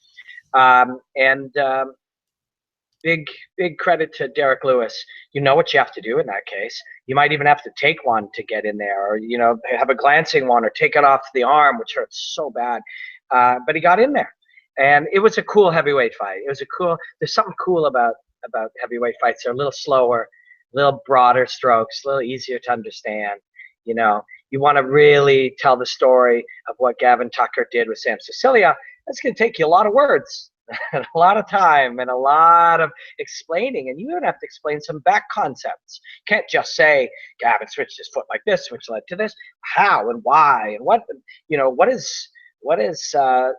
Big credit to Derek Lewis. You know what you have to do in that case. You might even have to take one to get in there, or have a glancing one, or take it off the arm, which hurts so bad. But he got in there, and it was a cool heavyweight fight. There's something cool about heavyweight fights. They're a little slower, a little broader strokes, a little easier to understand. You want to really tell the story of what Gavin Tucker did with Sam Sicilia. That's going to take you a lot of words. And a lot of time and a lot of explaining, and you even have to explain some back concepts. You can't just say Gavin switched his foot like this, which led to this. How and why and what is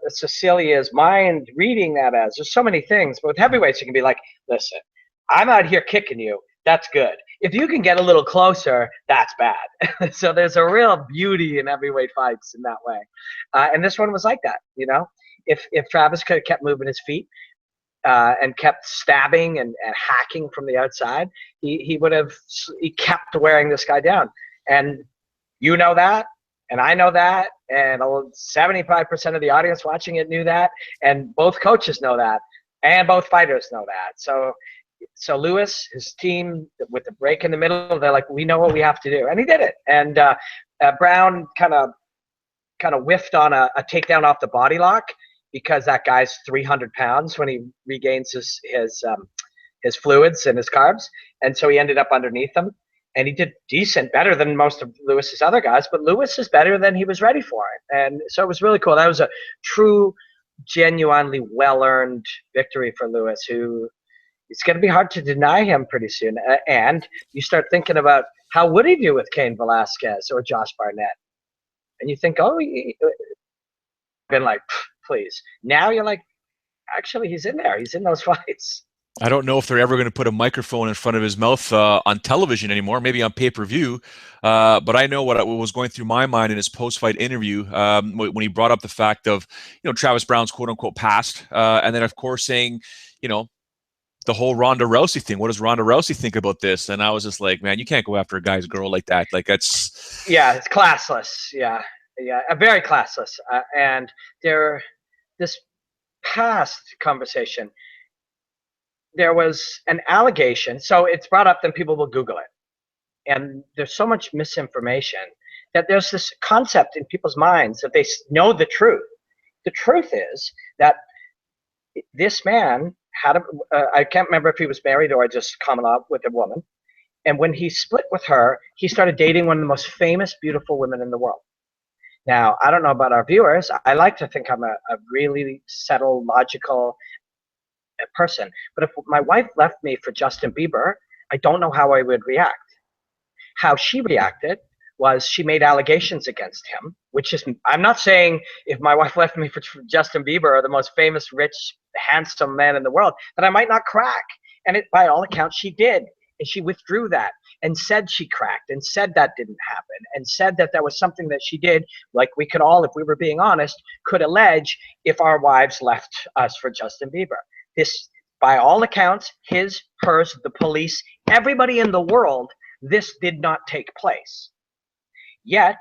Cecilia's mind reading that as? There's so many things. But with heavyweights, you can be like, listen, I'm out here kicking you. That's good. If you can get a little closer, that's bad. So there's a real beauty in heavyweight fights in that way. And this one was like that, If Travis could have kept moving his feet and kept stabbing and hacking from the outside, he kept wearing this guy down. And you know that, and I know that, and 75% of the audience watching it knew that, and both coaches know that, and both fighters know that. So Lewis, his team, with the break in the middle, they're like, we know what we have to do. And he did it. And Brown kind of whiffed on a takedown off the body lock, because that guy's 300 pounds when he regains his fluids and his carbs. And so he ended up underneath him. And he did decent, better than most of Lewis's other guys. But Lewis is better than he was ready for it. And so it was really cool. That was a true, genuinely well-earned victory for Lewis, who it's going to be hard to deny him pretty soon. And you start thinking about, how would he do with Cain Velasquez or Josh Barnett? And you think, been like, please. Now you're like, actually, he's in there. He's in those fights. I don't know if they're ever going to put a microphone in front of his mouth on television anymore, maybe on pay-per-view. But I know what was going through my mind in his post-fight interview when he brought up the fact of, Travis Brown's quote-unquote past. And then, of course, saying, the whole Ronda Rousey thing. What does Ronda Rousey think about this? And I was just like, man, you can't go after a guy's girl like that. Like, that's... Yeah, it's classless. Yeah, very classless. And this past conversation, there was an allegation. So it's brought up, then people will Google it. And there's so much misinformation that there's this concept in people's minds that they know the truth. The truth is that this man had I can't remember if he was married or just common law with a woman. And when he split with her, he started dating one of the most famous, beautiful women in the world. Now, I don't know about our viewers. I like to think I'm a really settled, logical person. But if my wife left me for Justin Bieber, I don't know how I would react. How she reacted was she made allegations against him, which is, I'm not saying if my wife left me for Justin Bieber, or the most famous, rich, handsome man in the world, that I might not crack. And by all accounts, she did. And she withdrew that and said she cracked and said that didn't happen and said that was something that she did, like we could all, if we were being honest, could allege if our wives left us for Justin Bieber. This, by all accounts, his, hers, the police, everybody in the world, this did not take place. Yet,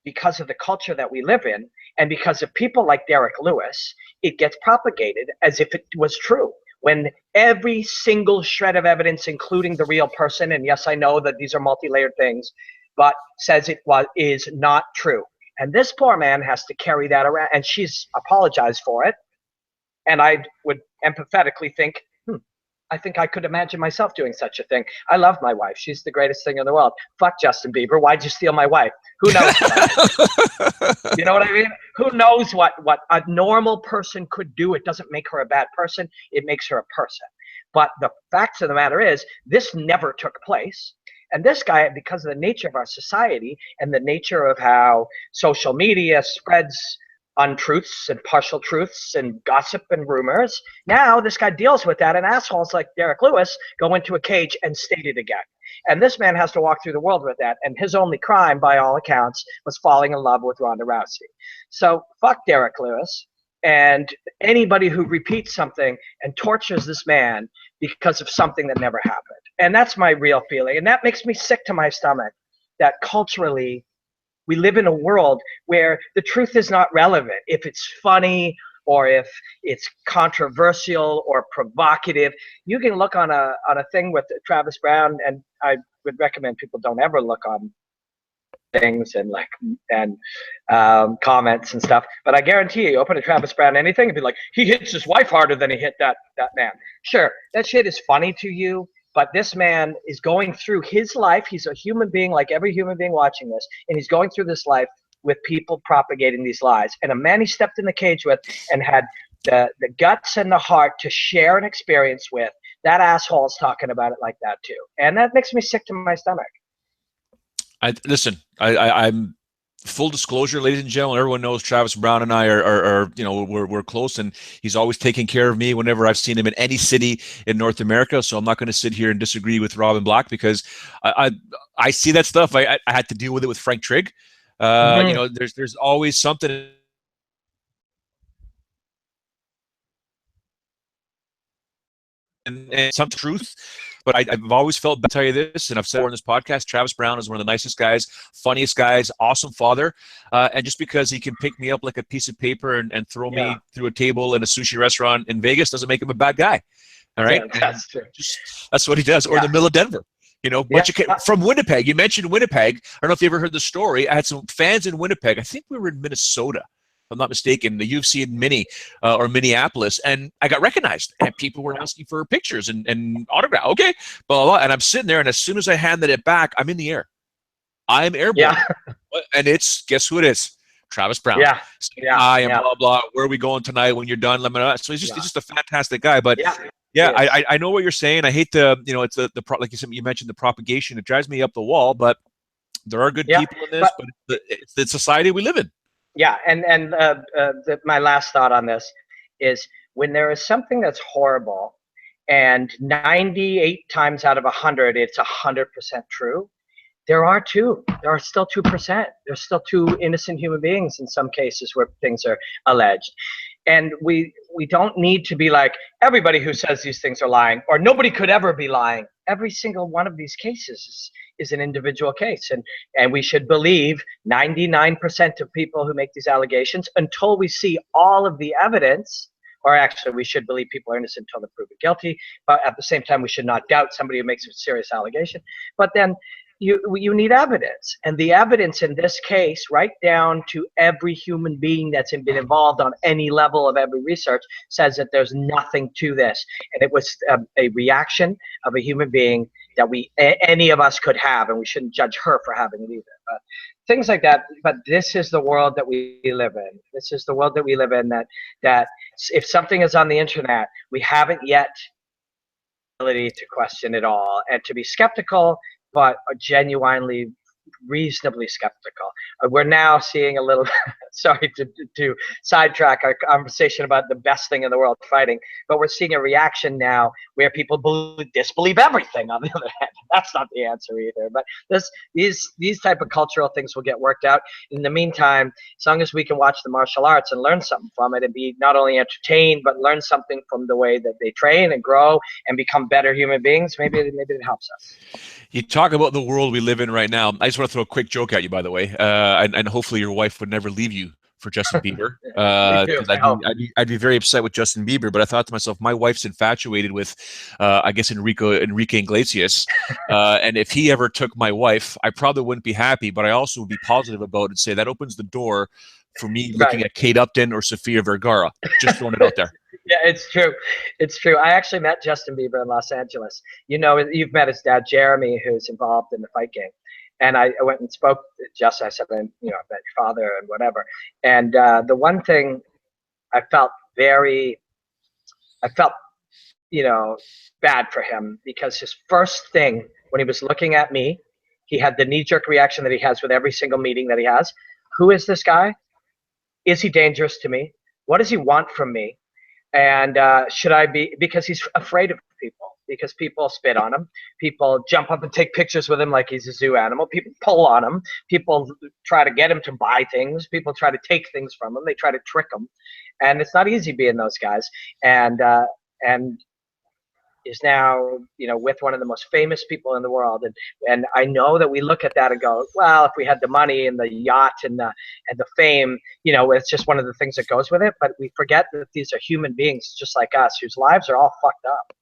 because of the culture that we live in and because of people like Derek Lewis, it gets propagated as if it was true. When every single shred of evidence, including the real person, and yes, I know that these are multi-layered things, but says is not true. And this poor man has to carry that around, and she's apologized for it. And I would empathetically think, I think I could imagine myself doing such a thing. I love my wife. She's the greatest thing in the world. Fuck Justin Bieber. Why'd you steal my wife? Who knows? You know what I mean? Who knows what a normal person could do? It doesn't make her a bad person. It makes her a person. But the fact of the matter is, this never took place. And this guy, because of the nature of our society and the nature of how social media spreads untruths and partial truths and gossip and rumors, now this guy deals with that, and assholes like Derek Lewis go into a cage and state it again. And this man has to walk through the world with that, and his only crime, by all accounts, was falling in love with Ronda Rousey. So fuck Derek Lewis. And anybody who repeats something and tortures this man because of something that never happened. And that's my real feeling. And that makes me sick to my stomach, that culturally we live in a world where the truth is not relevant. If it's funny or if it's controversial or provocative, you can look on a thing with Travis Brown, and I would recommend people don't ever look on things and comments and stuff. But I guarantee you, open a Travis Brown anything and be like, he hits his wife harder than he hit that man. Sure, that shit is funny to you, but this man is going through his life. He's a human being like every human being watching this, and he's going through this life with people propagating these lies. And a man he stepped in the cage with and had the guts and the heart to share an experience with, that asshole's talking about it like that too. And that makes me sick to my stomach. Listen, I'm full disclosure, ladies and gentlemen, everyone knows Travis Brown and I are we're close, and he's always taking care of me whenever I've seen him in any city in North America. So I'm not going to sit here and disagree with Robin Black, because I see that stuff. I had to deal with it with Frank Trigg. There's always something. And some truth, but I've always felt, I'll tell you this, and I've said on this podcast, Travis Brown is one of the nicest guys, funniest guys, awesome father, and just because he can pick me up like a piece of paper and throw me through a table in a sushi restaurant in Vegas doesn't make him a bad guy. All right, that's true. That's what he does. Or in the middle of Denver. From Winnipeg. You mentioned Winnipeg. I don't know if you ever heard the story. I had some fans in Winnipeg. I think we were in Minnesota, if I'm not mistaken, the UFC in Minneapolis, and I got recognized, and people were asking for pictures and autograph. Okay, blah, blah, blah. And I'm sitting there, and as soon as I handed it back, I'm in the air. I'm airborne. And it's, guess who it is? Travis Brown. Hi, and blah, blah. Where are we going tonight when you're done? Let me know. So he's just a fantastic guy. But I know what you're saying. I hate it's like you said, you mentioned the propagation. It drives me up the wall, but there are good people in this, but it's the society we live in. Yeah, and my last thought on this is, when there is something that's horrible and 98 times out of 100 it's 100% true, there are still 2%. There's still two innocent human beings in some cases where things are alleged. And we don't need to be like, everybody who says these things are lying, or nobody could ever be lying. Every single one of these cases is an individual case. And we should believe 99% of people who make these allegations until we see all of the evidence. Or actually, we should believe people are innocent until they're proven guilty. But at the same time, we should not doubt somebody who makes a serious allegation. But then you need evidence, and the evidence in this case, right down to every human being that's been involved on any level of every research, says that there's nothing to this, and it was a reaction of a human being that any of us could have, and we shouldn't judge her for having it either. But things like that. But this is the world that we live in. This is the world that we live in. That if something is on the internet, we haven't yet ability to question it all and to be skeptical, but genuinely reasonably skeptical. We're now seeing a little sorry to sidetrack our conversation about the best thing in the world, fighting, but we're seeing a reaction now where people disbelieve everything. On the other hand, that's not the answer either. But these type of cultural things will get worked out. In the meantime, as long as we can watch the martial arts and learn something from it and be not only entertained but learn something from the way that they train and grow and become better human beings, maybe it helps us. You talk about the world we live in right now. I just want to throw a quick joke at you, by the way, and hopefully your wife would never leave you for Justin Bieber. I'd be very upset with Justin Bieber, but I thought to myself, my wife's infatuated with, I guess, Enrique Iglesias, and if he ever took my wife, I probably wouldn't be happy, but I also would be positive about it and say that opens the door for me looking at Kate Upton or Sofia Vergara. Just throwing it out there. Yeah, it's true. It's true. I actually met Justin Bieber in Los Angeles. You've met his dad, Jeremy, who's involved in the fight game. And I went and spoke to Justin. I said, I met your father and whatever. And the one thing I felt bad for him, because his first thing when he was looking at me, he had the knee-jerk reaction that he has with every single meeting that he has. Who is this guy? Is he dangerous to me? What does he want from me? And should I be, because he's afraid of people, because people spit on him, people jump up and take pictures with him like he's a zoo animal, people pull on him, people try to get him to buy things, people try to take things from him, they try to trick him. and it's not easy being those guys. And is now, with one of the most famous people in the world, and I know that we look at that and go, well, if we had the money and the yacht and the fame, it's just one of the things that goes with it. But we forget that these are human beings just like us, whose lives are all fucked up.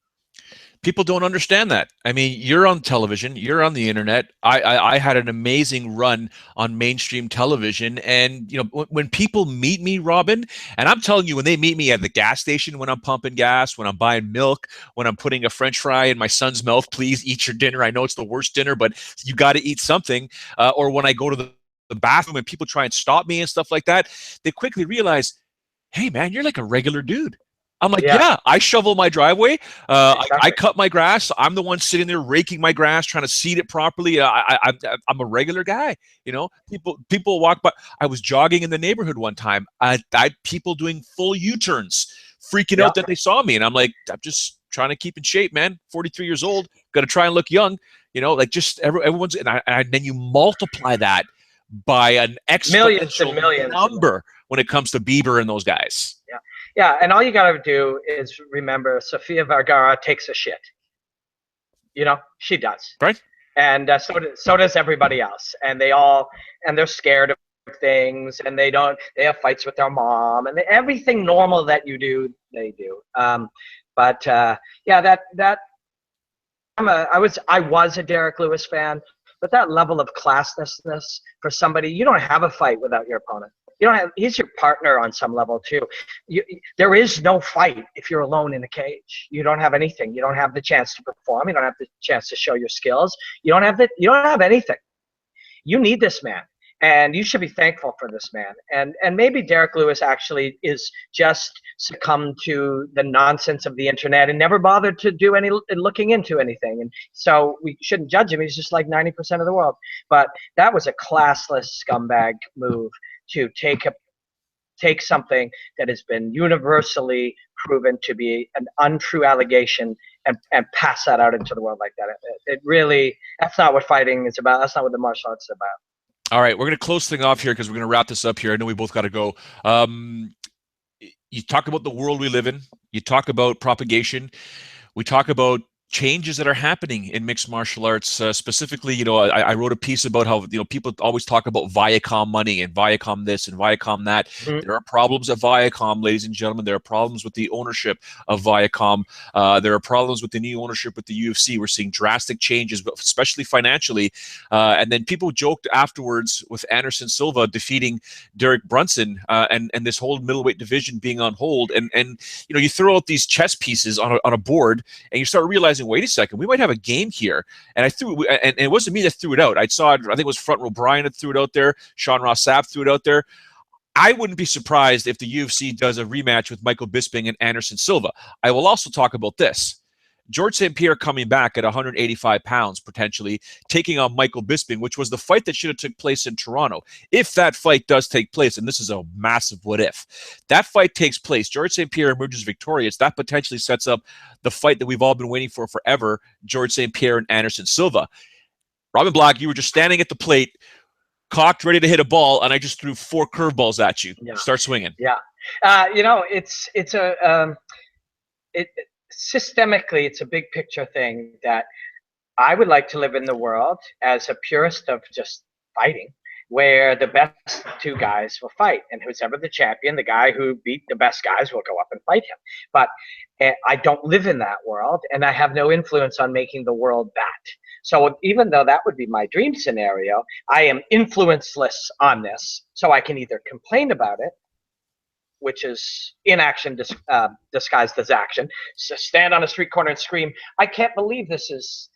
People don't understand that. I mean, you're on television, you're on the internet. I had an amazing run on mainstream television, and when people meet me, Robin, and I'm telling you, when they meet me at the gas station, when I'm pumping gas, when I'm buying milk, when I'm putting a French fry in my son's mouth, please eat your dinner. I know it's the worst dinner, but you got to eat something. Or when I go to the bathroom and people try and stop me and stuff like that, they quickly realize, hey man, you're like a regular dude. I'm like, yeah, I shovel my driveway. Exactly. I cut my grass. I'm the one sitting there raking my grass, trying to seed it properly. I'm a regular guy. People walk by. I was jogging in the neighborhood one time. I people doing full U-turns, freaking out that they saw me, and I'm like, I'm just trying to keep in shape, man. 43 years old, got to try and look young. Like just everyone's, and then you multiply that by an exponential millions number when it comes to Bieber and those guys. Yeah, and all you gotta do is remember Sofia Vergara takes a shit. She does. Right. And so does everybody else. And they're scared of things, and they have fights with their mom, and everything normal that you do, they do. I was a Derek Lewis fan, but that level of classlessness for somebody, you don't have a fight without your opponent. He's your partner on some level too. There is no fight if you're alone in a cage. You don't have anything. You don't have the chance to perform. You don't have the chance to show your skills. You don't have anything. You need this man, and you should be thankful for this man. And maybe Derek Lewis actually is just succumbed to the nonsense of the internet and never bothered to do any looking into anything. And so we shouldn't judge him. He's just like 90% of the world. But that was a classless scumbag move to take something that has been universally proven to be an untrue allegation and pass that out into the world like that. It really, that's not what fighting is about. That's not what the martial arts is about. All right, we're going to close things off here because we're going to wrap this up here. I know we both got to go. You talk about the world we live in. You talk about propagation. We talk about changes that are happening in mixed martial arts. Specifically, I wrote a piece about how people always talk about Viacom money and Viacom this and Viacom that. Mm-hmm. There are problems at Viacom, ladies and gentlemen. There are problems with the ownership of Viacom. There are problems with the new ownership with the UFC. We're seeing drastic changes, but especially financially. And then people joked afterwards with Anderson Silva defeating Derek Brunson and this whole middleweight division being on hold. And you throw out these chess pieces on a board, and you start realizing, wait a second, we might have a game here. And and it wasn't me that threw it out. I think it was Front Row Brian that threw it out there. Sean Ross Sapp threw it out there. I wouldn't be surprised if the UFC does a rematch with Michael Bisping and Anderson Silva. I will also talk about this. George St. Pierre coming back at 185 pounds, potentially, taking on Michael Bisping, which was the fight that should have took place in Toronto. If that fight does take place, and this is a massive what if, that fight takes place, George St. Pierre emerges victorious, that potentially sets up the fight that we've all been waiting for forever, George St. Pierre and Anderson Silva. Robin Black, you were just standing at the plate, cocked, ready to hit a ball, and I just threw 4 curveballs at you. Yeah. Start swinging. Yeah. Systemically, it's a big picture thing that I would like to live in the world as a purist of just fighting, where the best 2 guys will fight, and who's ever the champion, the guy who beat the best guys, will go up and fight him. But I don't live in that world, and I have no influence on making the world that. So even though that would be my dream scenario, I am influenceless on this, so I can either complain about it, which is inaction disguised as action. So stand on a street corner and scream, I can't believe this is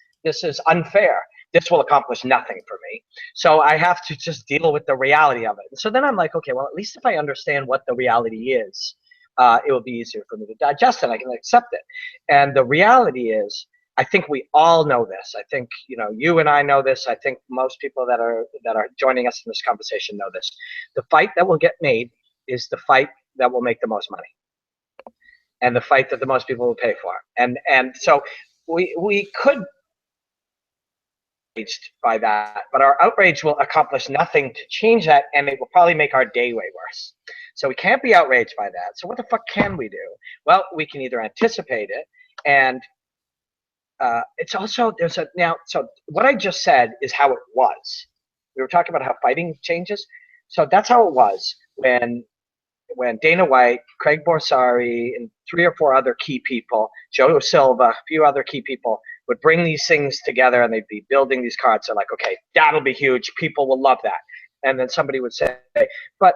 unfair. This will accomplish nothing for me. So I have to just deal with the reality of it. And so then I'm like, okay, well, at least if I understand what the reality is, it will be easier for me to digest it. I can accept it. And the reality is, I think we all know this. I think, you and I know this. I think most people that are joining us in this conversation know this. The fight that will get made is the fight that will make the most money, and the fight that the most people will pay for. And so we could be outraged by that, but our outrage will accomplish nothing to change that, and it will probably make our day way worse. So we can't be outraged by that. So what the fuck can we do? Well, we can either anticipate it, and it's also so what I just said is how it was. We were talking about how fighting changes. So that's how it was when Dana White, Craig Borsari, and 3 or 4 other key people, Joe Silva, a few other key people, would bring these things together, and they'd be building these cards. They're like, okay, that'll be huge. People will love that. And then somebody would say, but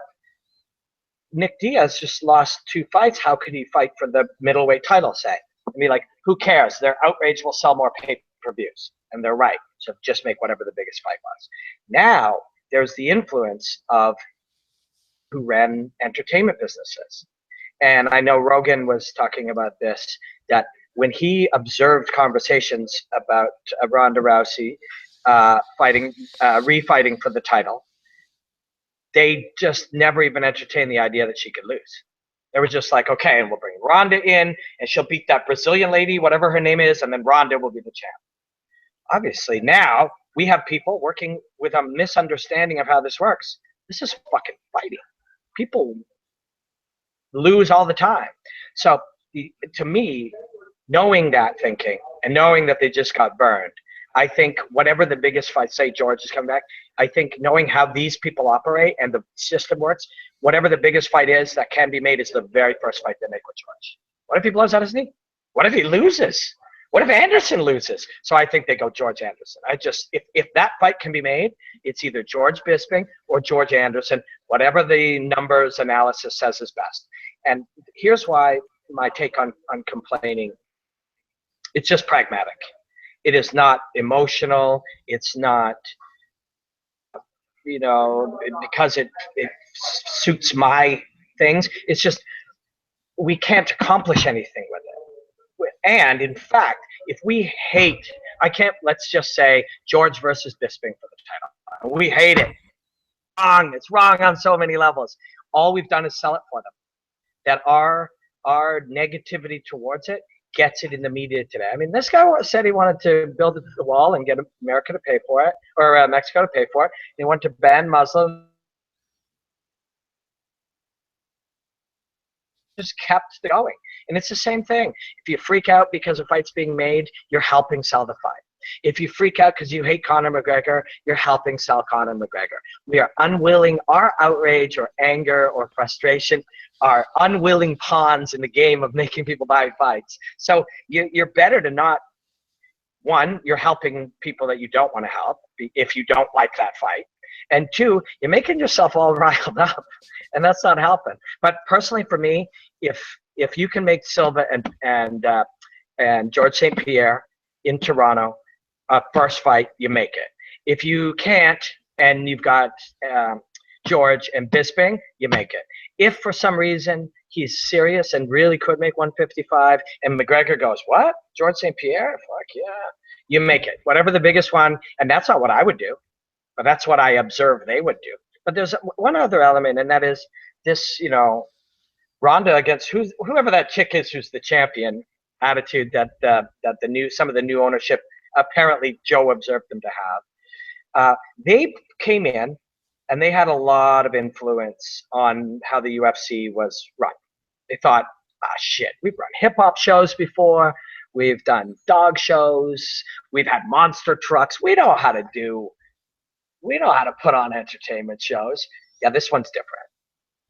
Nick Diaz just lost 2 fights. How could he fight for the middleweight title, say? I mean, like, who cares? Their outrage will sell more pay-per-views. And they're right. So just make whatever the biggest fight was. Now, there's the influence of who ran entertainment businesses. And I know Rogan was talking about this, that when he observed conversations about Ronda Rousey refighting for the title, they just never even entertained the idea that she could lose. They were just like, okay, and we'll bring Ronda in, and she'll beat that Brazilian lady, whatever her name is, and then Ronda will be the champ. Obviously, now we have people working with a misunderstanding of how this works. This is fucking fighting. People lose all the time. So to me, knowing that thinking and knowing that they just got burned, I think whatever the biggest fight, say George is coming back, I think knowing how these people operate and the system works, whatever the biggest fight is that can be made is the very first fight they make with George. What if he blows out his knee? What if he loses? What if Anderson loses? So I think they go George Anderson. If that fight can be made, it's either George Bisping or George Anderson, whatever the numbers analysis says is best. And here's why my take on complaining, it's just pragmatic. It is not emotional. It's not, because it suits my things. It's just we can't accomplish anything with it. And in fact, if we hate, let's just say George versus Bisping for the title. We hate it. It's wrong on so many levels. All we've done is sell it for them. That our negativity towards it gets it in the media today. I mean, this guy said he wanted to build the wall and get America to pay for it, or Mexico to pay for it. He wanted to ban Muslims. Just kept going. And it's the same thing. If you freak out because a fight's being made, you're helping sell the fight. If you freak out because you hate Conor McGregor, you're helping sell Conor McGregor. We are unwilling, our outrage or anger or frustration are unwilling pawns in the game of making people buy fights. So you're better to not, one, you're helping people that you don't want to help if you don't like that fight. And 2, you're making yourself all riled up, and that's not helping. But personally, for me, if you can make Silva and George St. Pierre in Toronto a first fight, you make it. If you can't, and you've got George and Bisping, you make it. If for some reason he's serious and really could make 155, and McGregor goes, what? George St. Pierre? Fuck yeah. You make it. Whatever the biggest one, and that's not what I would do. But that's what I observe they would do. But there's one other element, and that is this, Ronda against whoever that chick is who's the champion attitude that some of the new ownership apparently Joe observed them to have. They came in and they had a lot of influence on how the UFC was run. They thought, shit, we've run hip hop shows before, we've done dog shows, we've had monster trucks, we know how to put on entertainment shows. Yeah, this one's different.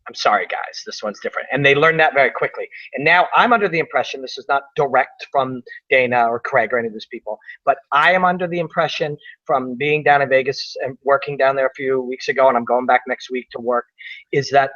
I'm sorry, guys, this one's different. And they learned that very quickly. And now I'm under the impression, this is not direct from Dana or Craig or any of these people, but I am under the impression from being down in Vegas and working down there a few weeks ago, and I'm going back next week to work, is that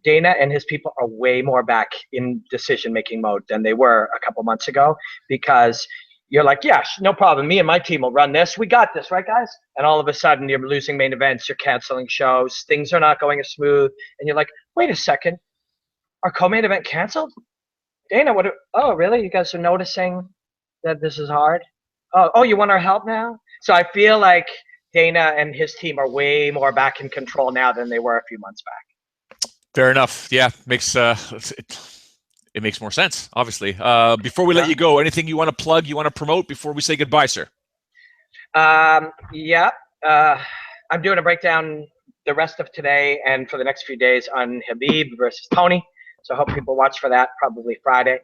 Dana and his people are way more back in decision-making mode than they were a couple months ago, because you're like, yeah, no problem. Me and my team will run this. We got this, right, guys? And all of a sudden, you're losing main events. You're canceling shows. Things are not going as smooth. And you're like, wait a second. Our co-main event canceled? Dana, oh, really? You guys are noticing that this is hard? Oh, you want our help now? So I feel like Dana and his team are way more back in control now than they were a few months back. Fair enough. Yeah, it makes more sense, obviously. Before we let you go, anything you want to plug, you want to promote before we say goodbye, sir? I'm doing a breakdown the rest of today and for the next few days on Habib versus Tony. So I hope people watch for that, probably Friday.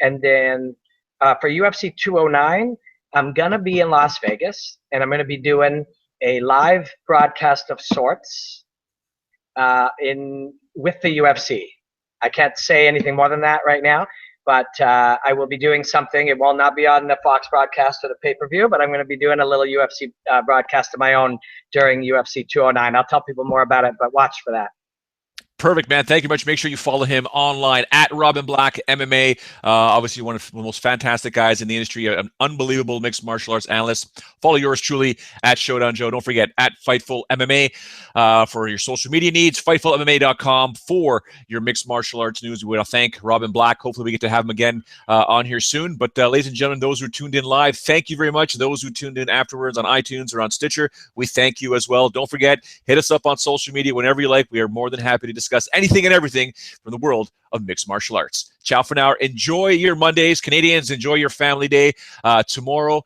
And then for UFC 209, I'm going to be in Las Vegas, and I'm going to be doing a live broadcast of sorts with the UFC. I can't say anything more than that right now, but I will be doing something. It will not be on the Fox broadcast or the pay-per-view, but I'm going to be doing a little UFC broadcast of my own during UFC 209. I'll tell people more about it, but watch for that. Perfect, man. Thank you much. Make sure you follow him online at Robin Black MMA. Obviously, one of the most fantastic guys in the industry, an unbelievable mixed martial arts analyst. Follow yours truly at Showdown Joe. Don't forget at Fightful MMA for your social media needs. FightfulMMA.com for your mixed martial arts news. We want to thank Robin Black. Hopefully, we get to have him again on here soon. But ladies and gentlemen, those who tuned in live, thank you very much. Those who tuned in afterwards on iTunes or on Stitcher, we thank you as well. Don't forget, hit us up on social media whenever you like. We are more than happy to discuss anything and everything from the world of mixed martial arts. Ciao for now. Enjoy your Mondays. Canadians, enjoy your family day. Tomorrow,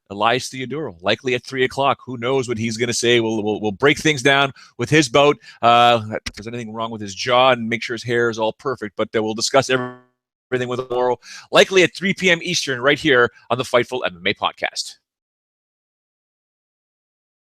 Elias Theodoro, likely at 3 o'clock. Who knows what he's going to say. We'll break things down with his bout. If there's anything wrong with his jaw, and make sure his hair is all perfect. But we'll discuss everything with tomorrow, likely at 3 p.m. Eastern, right here on the Fightful MMA podcast.